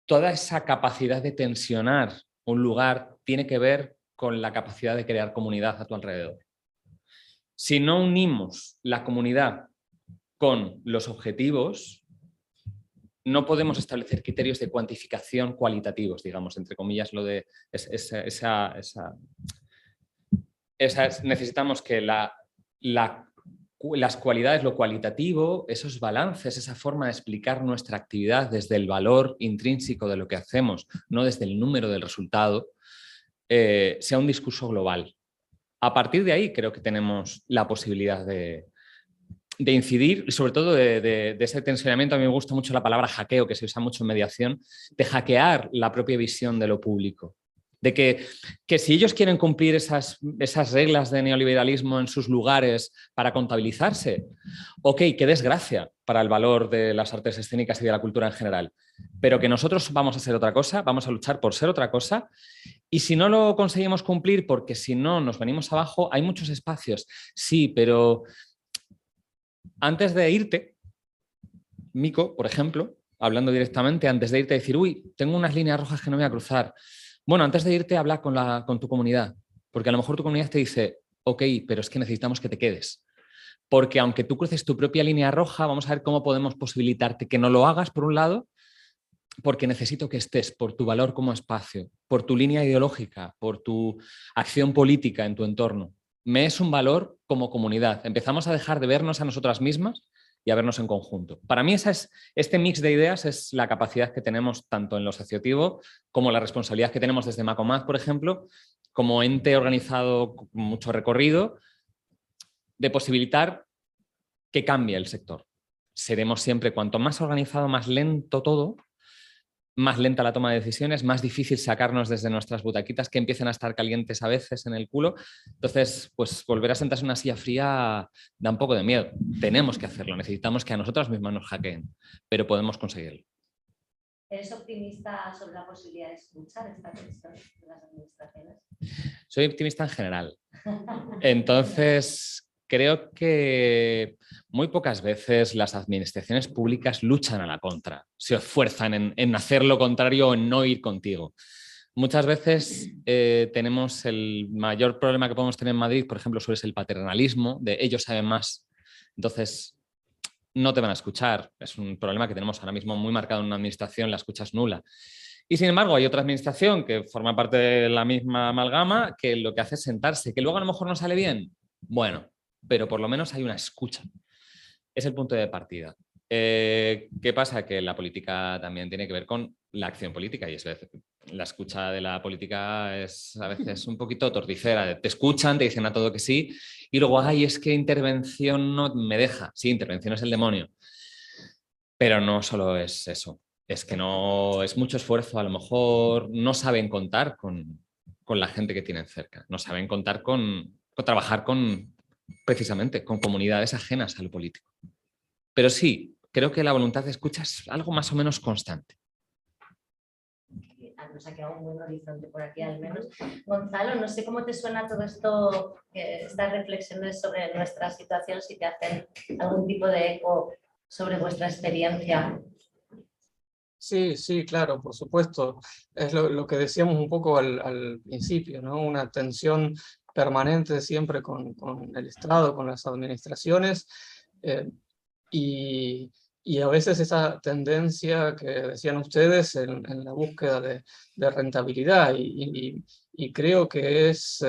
toda esa capacidad de tensionar un lugar tiene que ver con la capacidad de crear comunidad a tu alrededor. Si no unimos la comunidad con los objetivos, no podemos establecer criterios de cuantificación cualitativos, digamos, entre comillas, lo de necesitamos que las cualidades, lo cualitativo, esos balances, esa forma de explicar nuestra actividad desde el valor intrínseco de lo que hacemos, no desde el número del resultado, sea un discurso global. A partir de ahí creo que tenemos la posibilidad de incidir y sobre todo de ese tensionamiento. A mí me gusta mucho la palabra hackeo, que se usa mucho en mediación, de hackear la propia visión de lo público. De que si ellos quieren cumplir esas reglas de neoliberalismo en sus lugares para contabilizarse, ok, qué desgracia para el valor de las artes escénicas y de la cultura en general, pero que nosotros vamos a hacer otra cosa, vamos a luchar por ser otra cosa, y si no lo conseguimos cumplir, porque si no nos venimos abajo, hay muchos espacios, sí, pero antes de irte, Mico, por ejemplo, hablando directamente, antes de irte, decir, uy, tengo unas líneas rojas que no voy a cruzar. Bueno, antes de irte, habla con tu comunidad, porque a lo mejor tu comunidad te dice, ok, pero es que necesitamos que te quedes. Porque aunque tú cruces tu propia línea roja, vamos a ver cómo podemos posibilitarte que no lo hagas, por un lado, porque necesito que estés por tu valor como espacio, por tu línea ideológica, por tu acción política en tu entorno. Me es un valor como comunidad. Empezamos a dejar de vernos a nosotras mismas y a vernos en conjunto. Para mí este mix de ideas es la capacidad que tenemos tanto en lo asociativo como la responsabilidad que tenemos desde Macomaz, por ejemplo, como ente organizado con mucho recorrido, de posibilitar que cambie el sector. Seremos siempre, cuanto más organizado, más lento todo, más lenta la toma de decisiones, más difícil sacarnos desde nuestras butaquitas que empiecen a estar calientes a veces en el culo. Entonces, pues volver a sentarse en una silla fría da un poco de miedo. Tenemos que hacerlo, necesitamos que a nosotras mismas nos hackeen, pero podemos conseguirlo. ¿Eres optimista sobre la posibilidad de escuchar esta cuestión de las administraciones? Soy optimista en general. Entonces, creo que muy pocas veces las administraciones públicas luchan a la contra, se esfuerzan en hacer lo contrario o en no ir contigo. Muchas veces tenemos el mayor problema que podemos tener en Madrid, por ejemplo, suele ser el paternalismo, de ellos saben más, entonces no te van a escuchar. Es un problema que tenemos ahora mismo muy marcado en una administración, la escucha es nula. Y sin embargo hay otra administración que forma parte de la misma amalgama que lo que hace es sentarse, que luego a lo mejor no sale bien. Bueno, pero por lo menos hay una escucha. Es el punto de partida. ¿Qué pasa? Que la política también tiene que ver con la acción política y la escucha de la política es a veces un poquito torticera. Te escuchan, te dicen a todo que sí y luego, ay, es que intervención no me deja. Sí, intervención es el demonio. Pero no solo es eso. Es que no es mucho esfuerzo. A lo mejor no saben contar con la gente que tienen cerca. No saben contar con trabajar precisamente con comunidades ajenas al político. Pero sí, creo que la voluntad de escucha es algo más o menos constante. Nos ha quedado un buen horizonte por aquí al menos. Gonzalo, no sé cómo te suena todo esto, estas reflexiones sobre nuestra situación, si te hacen algún tipo de eco sobre vuestra experiencia. Sí, sí, claro, por supuesto. Es lo que decíamos un poco al principio, ¿no? Una tensión permanente siempre con el Estado, con las administraciones, y a veces esa tendencia que decían ustedes en la búsqueda de rentabilidad, y creo que es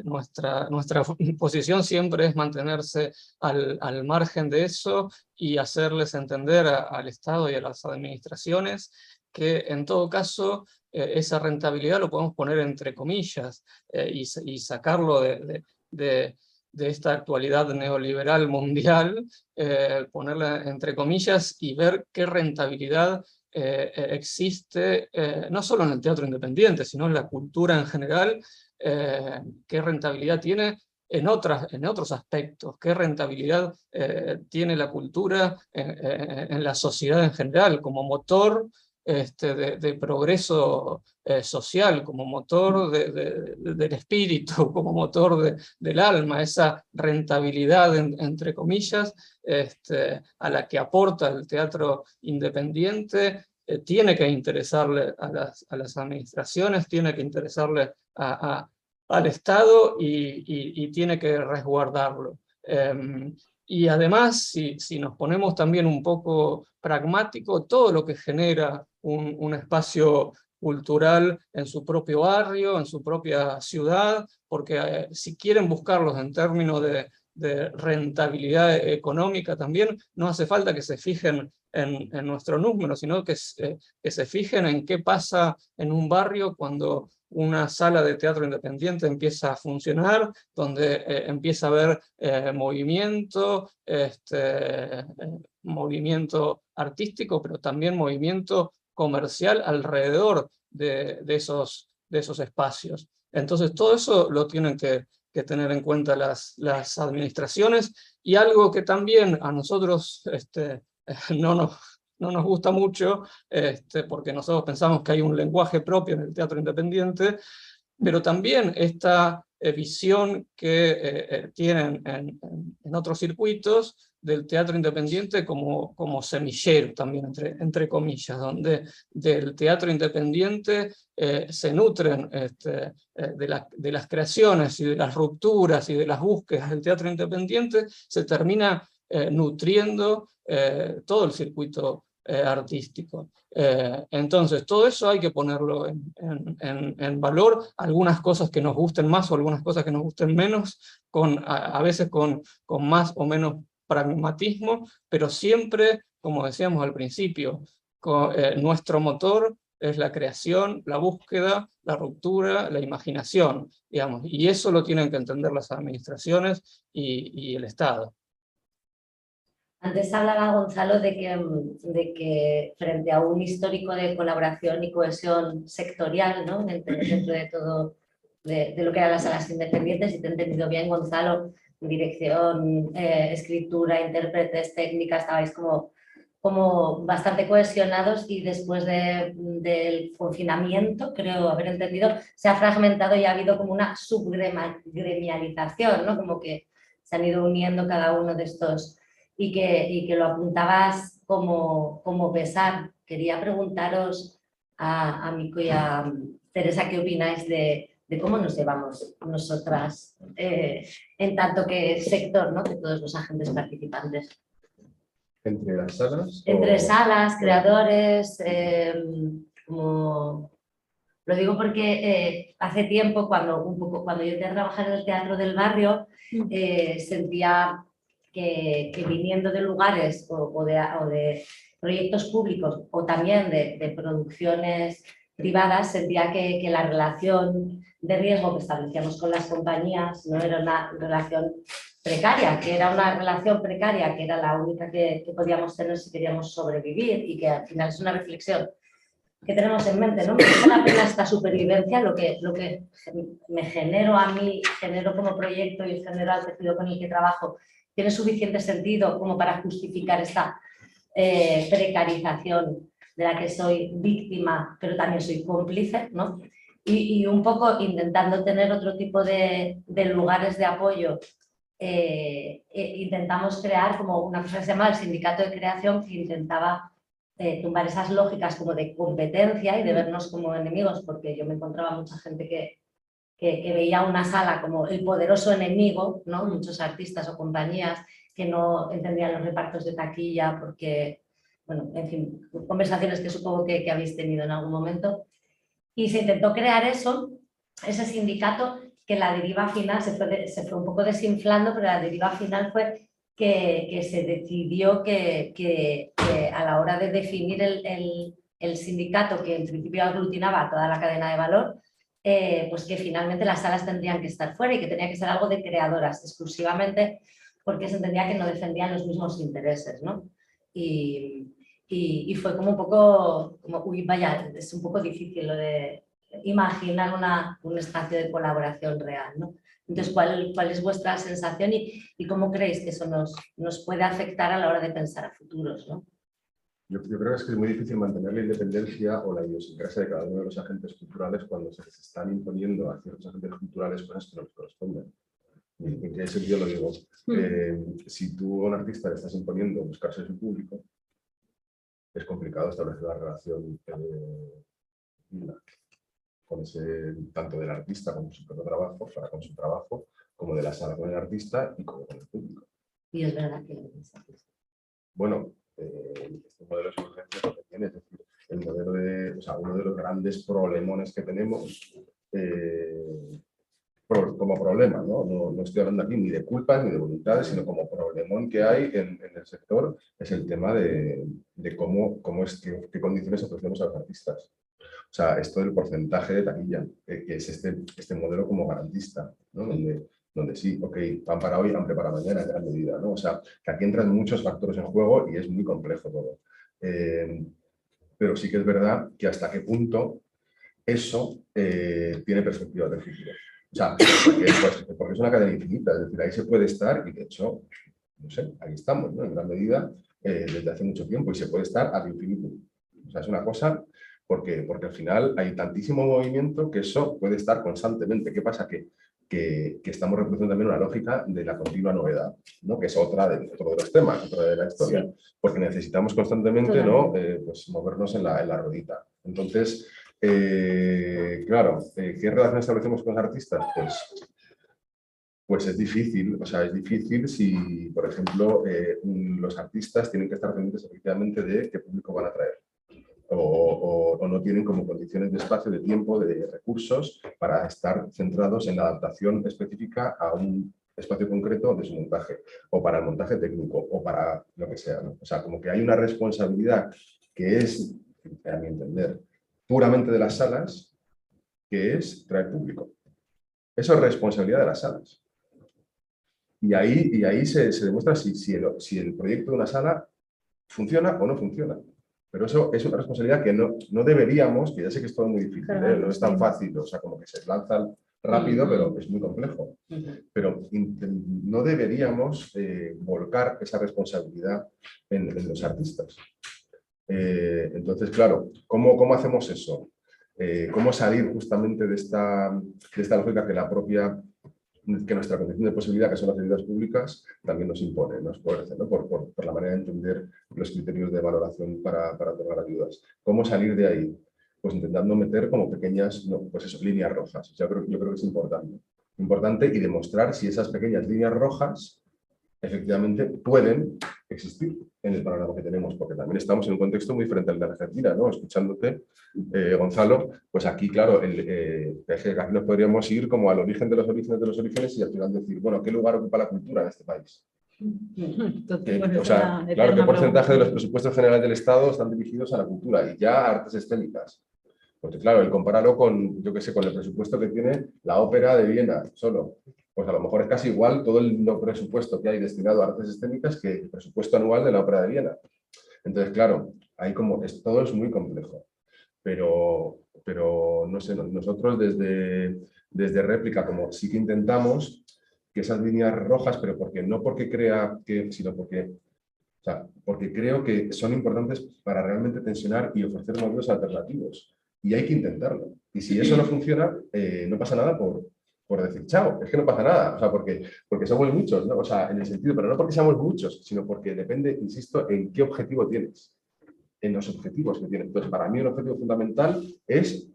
nuestra posición siempre es mantenerse al margen de eso y hacerles entender al Estado y a las administraciones que en todo caso esa rentabilidad lo podemos poner entre comillas y sacarlo de esta actualidad neoliberal mundial, ponerla entre comillas y ver qué rentabilidad existe, no solo en el teatro independiente, sino en la cultura en general, qué rentabilidad tiene en otros aspectos, qué rentabilidad tiene la cultura en la sociedad en general, como motor de progreso social, como motor del espíritu, como motor del alma, esa rentabilidad, entre comillas, a la que aporta el teatro independiente, tiene que interesarle a las administraciones, tiene que interesarle al Estado y tiene que resguardarlo. Y además, si nos ponemos también un poco pragmático, todo lo que genera un espacio cultural en su propio barrio, en su propia ciudad, porque si quieren buscarlos en términos de rentabilidad económica también, no hace falta que se fijen en nuestro número, sino que se fijen en qué pasa en un barrio cuando una sala de teatro independiente empieza a funcionar, donde empieza a haber movimiento, movimiento artístico, pero también movimiento comercial alrededor de esos espacios. Entonces todo eso lo tienen que tener en cuenta las administraciones, y algo que también a nosotros no nos gusta mucho, porque nosotros pensamos que hay un lenguaje propio en el teatro independiente, pero también esta visión que tienen en otros circuitos del teatro independiente como semillero también, entre comillas, donde del teatro independiente se nutren de las creaciones y de las rupturas y de las búsquedas del teatro independiente, se termina nutriendo todo el circuito artístico. Entonces, todo eso hay que ponerlo en valor, algunas cosas que nos gusten más o algunas cosas que nos gusten menos, a veces con más o menos pragmatismo, pero siempre, como decíamos al principio, nuestro motor es la creación, la búsqueda, la ruptura, la imaginación, digamos, y eso lo tienen que entender las administraciones y el Estado. Antes hablaba Gonzalo de que frente a un histórico de colaboración y cohesión sectorial, ¿no? dentro de todo, de lo que eran las salas independientes, si te he entendido bien, Gonzalo, dirección, escritura, intérpretes, técnica, estabais como bastante cohesionados, y después del confinamiento, creo haber entendido, se ha fragmentado y ha habido como una subgremialización, ¿no? Como que se han ido uniendo cada uno de estos, y que lo apuntabas como pesar. Quería preguntaros a Mico y a Teresa qué opináis de cómo nos llevamos nosotras en tanto que sector, ¿no? De todos los agentes participantes. ¿Entre las salas? Entre salas, creadores, como... Lo digo porque hace tiempo, cuando yo entré a trabajar en el Teatro del Barrio, sentía que viniendo de lugares o de proyectos públicos, o también de producciones privadas, sentía que la relación de riesgo que establecíamos con las compañías no era una relación precaria, que era una relación precaria, que era la única que podíamos tener si queríamos sobrevivir, y que al final es una reflexión que tenemos en mente, ¿no? Merece la pena esta supervivencia, lo que me genero a mí, genero como proyecto y genero al tejido con el que trabajo, tiene suficiente sentido como para justificar esta precarización de la que soy víctima, pero también soy cómplice, ¿no? Y un poco intentando tener otro tipo de lugares de apoyo. Intentamos crear como una cosa que se llama el sindicato de creación, que intentaba tumbar esas lógicas como de competencia y de vernos como enemigos, porque yo me encontraba mucha gente que veía una sala como el poderoso enemigo, ¿no? Muchos artistas o compañías que no entendían los repartos de taquilla porque, bueno, en fin, conversaciones que supongo que habéis tenido en algún momento. Y se intentó crear ese sindicato, que la deriva final se fue un poco desinflando, pero la deriva final fue que se decidió que a la hora de definir el sindicato, que en principio aglutinaba toda la cadena de valor, pues que finalmente las salas tendrían que estar fuera y que tenía que ser algo de creadoras exclusivamente, porque se entendía que no defendían los mismos intereses, ¿no? Y fue como un poco, uy, vaya, es un poco difícil lo de imaginar un espacio de colaboración real, ¿no? Entonces, ¿cuál es vuestra sensación y cómo creéis que eso nos puede afectar a la hora de pensar a futuros, ¿no? Yo creo que es muy difícil mantener la independencia o la idiosincrasia de cada uno de los agentes culturales cuando se les están imponiendo a ciertos agentes culturales cosas que no les corresponden. ¿En qué sentido lo digo? Si tú a un artista le estás imponiendo buscarse su público, es complicado establecer una relación con ese, tanto del artista con su propio trabajo, con su trabajo, como de la sala con el artista y como con el público. Y es verdad que... Bueno, este modelo de urgencia lo que tiene, es decir, el modelo de, o sea, uno de los grandes problemones que tenemos como problema, ¿no? Estoy hablando aquí ni de culpas ni de voluntades, sino como problemón que hay en el sector, es el tema de qué condiciones ofrecemos a los artistas. O sea, esto del porcentaje de taquilla, que es este modelo como garantista, ¿no? Donde sí, ok, pan para hoy, hambre para mañana en gran medida, ¿no? O sea, que aquí entran muchos factores en juego y es muy complejo todo. Pero sí que es verdad que hasta qué punto eso tiene perspectiva de futuro. O sea, porque es una cadena infinita, es decir, ahí se puede estar y de hecho, no sé, ahí estamos, ¿no? En gran medida desde hace mucho tiempo y se puede estar ad infinitum. O sea, es una cosa porque al final hay tantísimo movimiento que eso puede estar constantemente. ¿Qué pasa? Que estamos reproduciendo también una lógica de la continua novedad, ¿no? Que es otro de los temas, otra de la historia, sí. Porque necesitamos constantemente, ¿no? Pues movernos en la ruedita. Entonces, claro, ¿qué relación establecemos con los artistas? Pues es difícil, o sea, es difícil si, por ejemplo, los artistas tienen que estar pendientes efectivamente de qué público van a traer. O no tienen como condiciones de espacio, de tiempo, de recursos para estar centrados en la adaptación específica a un espacio concreto de su montaje, o para el montaje técnico, o para lo que sea, ¿no? O sea, como que hay una responsabilidad que es, a mi entender, puramente de las salas, que es traer público. Eso es responsabilidad de las salas. Y ahí se demuestra si el proyecto de una sala funciona o no funciona. Pero eso es una responsabilidad que no deberíamos, que ya sé que es todo muy difícil, no es tan fácil, o sea, como que se lanza rápido, pero es muy complejo. Pero no deberíamos volcar esa responsabilidad en los artistas. Entonces, claro, ¿cómo hacemos eso? ¿Cómo salir justamente de esta lógica que nuestra condición de posibilidad, que son las ayudas públicas, también nos impone, nos fuerza, ¿no? por la manera de entender los criterios de valoración para otorgar ayudas? ¿Cómo salir de ahí? Pues intentando meter como pequeñas, líneas rojas. Yo creo que es importante y demostrar si esas pequeñas líneas rojas efectivamente pueden existir en el panorama que tenemos, porque también estamos en un contexto muy diferente al de la Argentina, ¿no? Escuchándote, Gonzalo, pues aquí, claro, aquí nos podríamos ir como al origen de los orígenes de los orígenes y al final decir, bueno, ¿qué lugar ocupa la cultura en este país? Claro, ¿qué porcentaje de los presupuestos generales del Estado están dirigidos a la cultura y ya a artes escénicas? Porque claro, el compararlo con, yo qué sé, con el presupuesto que tiene la Ópera de Viena solo, pues a lo mejor es casi igual todo el presupuesto que hay destinado a artes escénicas que el presupuesto anual de la Ópera de Viena. Entonces, claro, ahí todo es muy complejo. Pero no sé, nosotros desde Réplica, como sí que intentamos que esas líneas rojas, pero no porque crea que, sino porque creo que son importantes para realmente tensionar y ofrecer modelos alternativos. Y hay que intentarlo. Y si eso no funciona, no pasa nada por decir chao. Es que no pasa nada. O sea, porque somos muchos, ¿no? O sea, en el sentido, pero no porque seamos muchos, sino porque depende, insisto, en qué objetivo tienes. En los objetivos que tienes. Entonces, para mí un objetivo fundamental es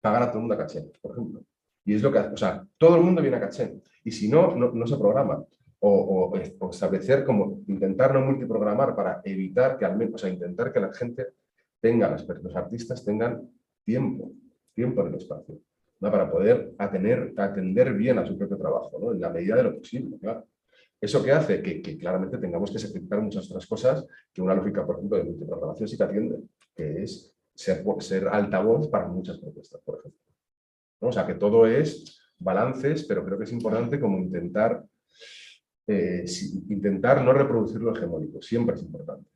pagar a todo el mundo a caché, por ejemplo. Y es lo que hace. O sea, todo el mundo viene a caché. Y si no se programa. O establecer como intentar no multiprogramar para evitar que al menos, o sea, intentar que la gente los artistas tengan tiempo en el espacio, ¿no? Para poder atender bien a su propio trabajo, ¿no? En la medida de lo posible, claro. ¿Eso qué hace? Que claramente tengamos que sacrificar muchas otras cosas que una lógica, por ejemplo, de multiprogramación sí que atiende, que es ser altavoz para muchas propuestas, por ejemplo, ¿no? O sea, que todo es balances, pero creo que es importante como intentar no reproducir lo hegemónico, siempre es importante.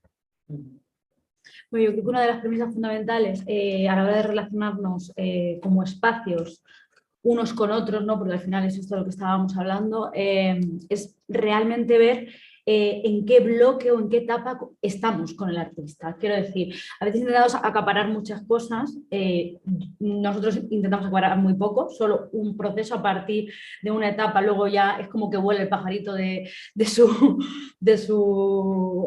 Bueno, yo creo que una de las premisas fundamentales a la hora de relacionarnos como espacios unos con otros, ¿no? Porque al final es esto de lo que estábamos hablando, es realmente ver en qué bloque o en qué etapa estamos con el artista. Quiero decir, a veces intentamos acaparar muchas cosas, nosotros intentamos acaparar muy poco, solo un proceso a partir de una etapa, luego ya es como que vuelve el pajarito de su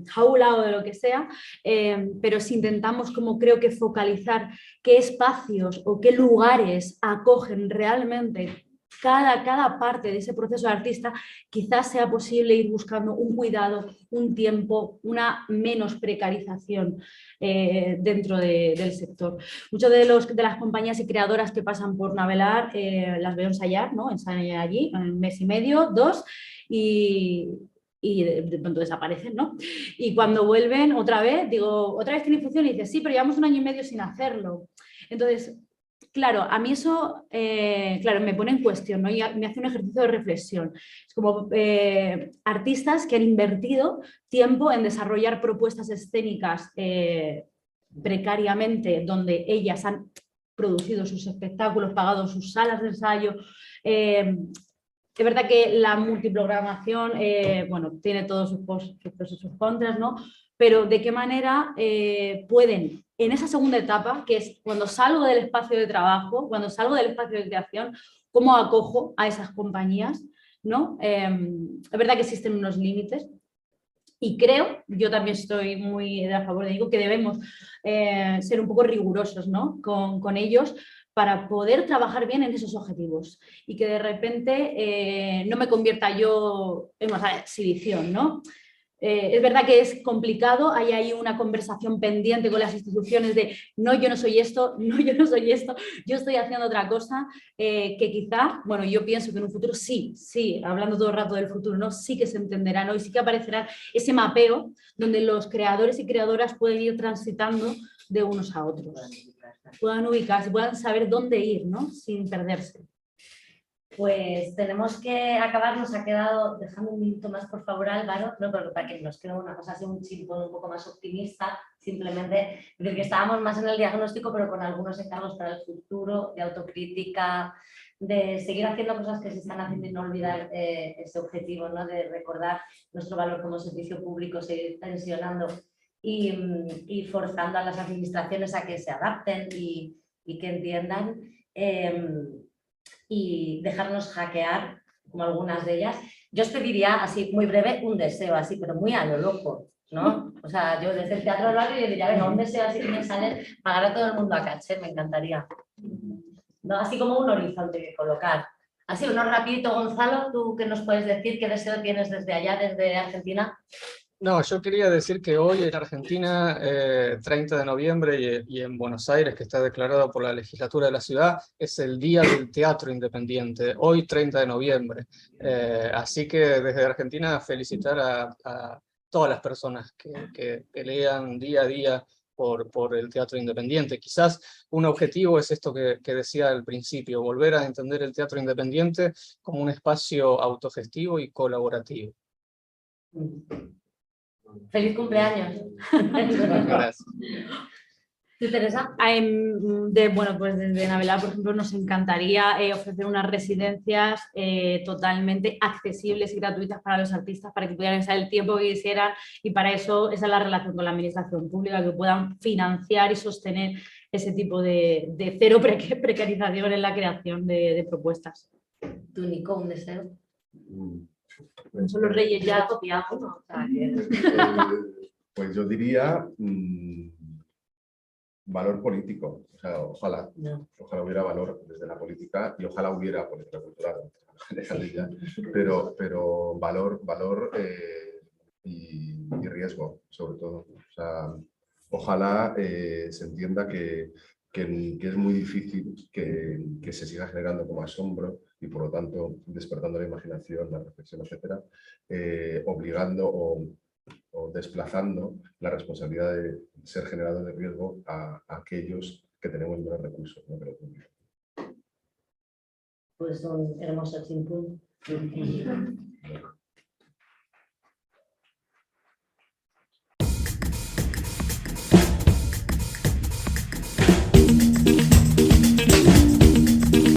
jaula o de lo que sea, pero si intentamos, como creo que focalizar qué espacios o qué lugares acogen realmente cada parte de ese proceso de artista, quizás sea posible ir buscando un cuidado, un tiempo, una menos precarización dentro del sector. Muchas de las compañías y creadoras que pasan por Navelar las veo ensayar, ¿no? Ensayan allí un mes y medio, 2, y de pronto desaparecen, ¿no? Y cuando vuelven otra vez, digo, ¿otra vez tiene función? Y dice, sí, pero llevamos 1 año y medio sin hacerlo. Entonces, claro, a mí eso me pone en cuestión, ¿no? Y me hace un ejercicio de reflexión. Es como artistas que han invertido tiempo en desarrollar propuestas escénicas precariamente, donde ellas han producido sus espectáculos, pagado sus salas de ensayo. Es verdad que la multiprogramación tiene todos sus pros y sus contras, ¿no? Pero ¿de qué manera pueden, en esa segunda etapa, que es cuando salgo del espacio de trabajo, cuando salgo del espacio de creación, cómo acojo a esas compañías, ¿no? Es verdad que existen unos límites y creo, yo también estoy muy a favor de ello, que debemos ser un poco rigurosos, ¿no? con ellos, para poder trabajar bien en esos objetivos y que de repente no me convierta yo en una exhibición, ¿no? Es verdad que es complicado, hay ahí una conversación pendiente con las instituciones de no, yo no soy esto, no, yo no soy esto, yo estoy haciendo otra cosa, que quizá, bueno, yo pienso que en un futuro sí, hablando todo el rato del futuro, ¿no? Sí que se entenderá, ¿no? Y sí que aparecerá ese mapeo donde los creadores y creadoras pueden ir transitando de unos a otros, puedan ubicarse, puedan saber dónde ir, ¿no? Sin perderse. Pues tenemos que acabar, nos ha quedado, déjame un minuto más por favor Álvaro, no, pero para que nos quede una cosa así, un chimpón un poco más optimista, simplemente decir que estábamos más en el diagnóstico pero con algunos encargos para el futuro, de autocrítica, de seguir haciendo cosas que se están haciendo y no olvidar ese objetivo, ¿no? De recordar nuestro valor como servicio público, seguir tensionando y forzando a las administraciones a que se adapten y que entiendan. Y dejarnos hackear, como algunas de ellas. Yo os pediría, así muy breve, un deseo, así, pero muy a lo loco, ¿no? O sea, yo desde el Teatro del Barrio yo diría, venga, un deseo así que me sale, pagar a todo el mundo a caché, me encantaría. ¿No? Así como un horizonte que colocar. Así, uno rapidito, Gonzalo, ¿tú qué nos puedes decir? ¿Qué deseo tienes desde allá, desde Argentina? No, yo quería decir que hoy en Argentina, 30 de noviembre, y en Buenos Aires, que está declarado por la legislatura de la ciudad, es el Día del Teatro Independiente, hoy 30 de noviembre. Así que desde Argentina felicitar a todas las personas que pelean día a día por el teatro independiente. Quizás un objetivo es esto que decía al principio, volver a entender el teatro independiente como un espacio autogestivo y colaborativo. ¡Feliz cumpleaños! Gracias. ¿Tú, Teresa? Bueno, pues desde Navelar, por ejemplo, nos encantaría ofrecer unas residencias totalmente accesibles y gratuitas para los artistas, para que pudieran estar el tiempo que quisieran, y para eso esa es la relación con la administración pública, que puedan financiar y sostener ese tipo de cero precarización en la creación de propuestas. ¿Tú, Nico, un deseo? Son los reyes ya copiamos, ¿no? O sea, que... Pues yo diría valor político. O sea, ojalá hubiera valor desde la política y ojalá hubiera política cultural, pero valor y riesgo, sobre todo. O sea, ojalá se entienda que es muy difícil que se siga generando como asombro y por lo tanto despertando la imaginación, la reflexión, etcétera, obligando o desplazando la responsabilidad de ser generador de riesgo a aquellos que tenemos menos recursos, ¿no? Pues un hermoso chimpún.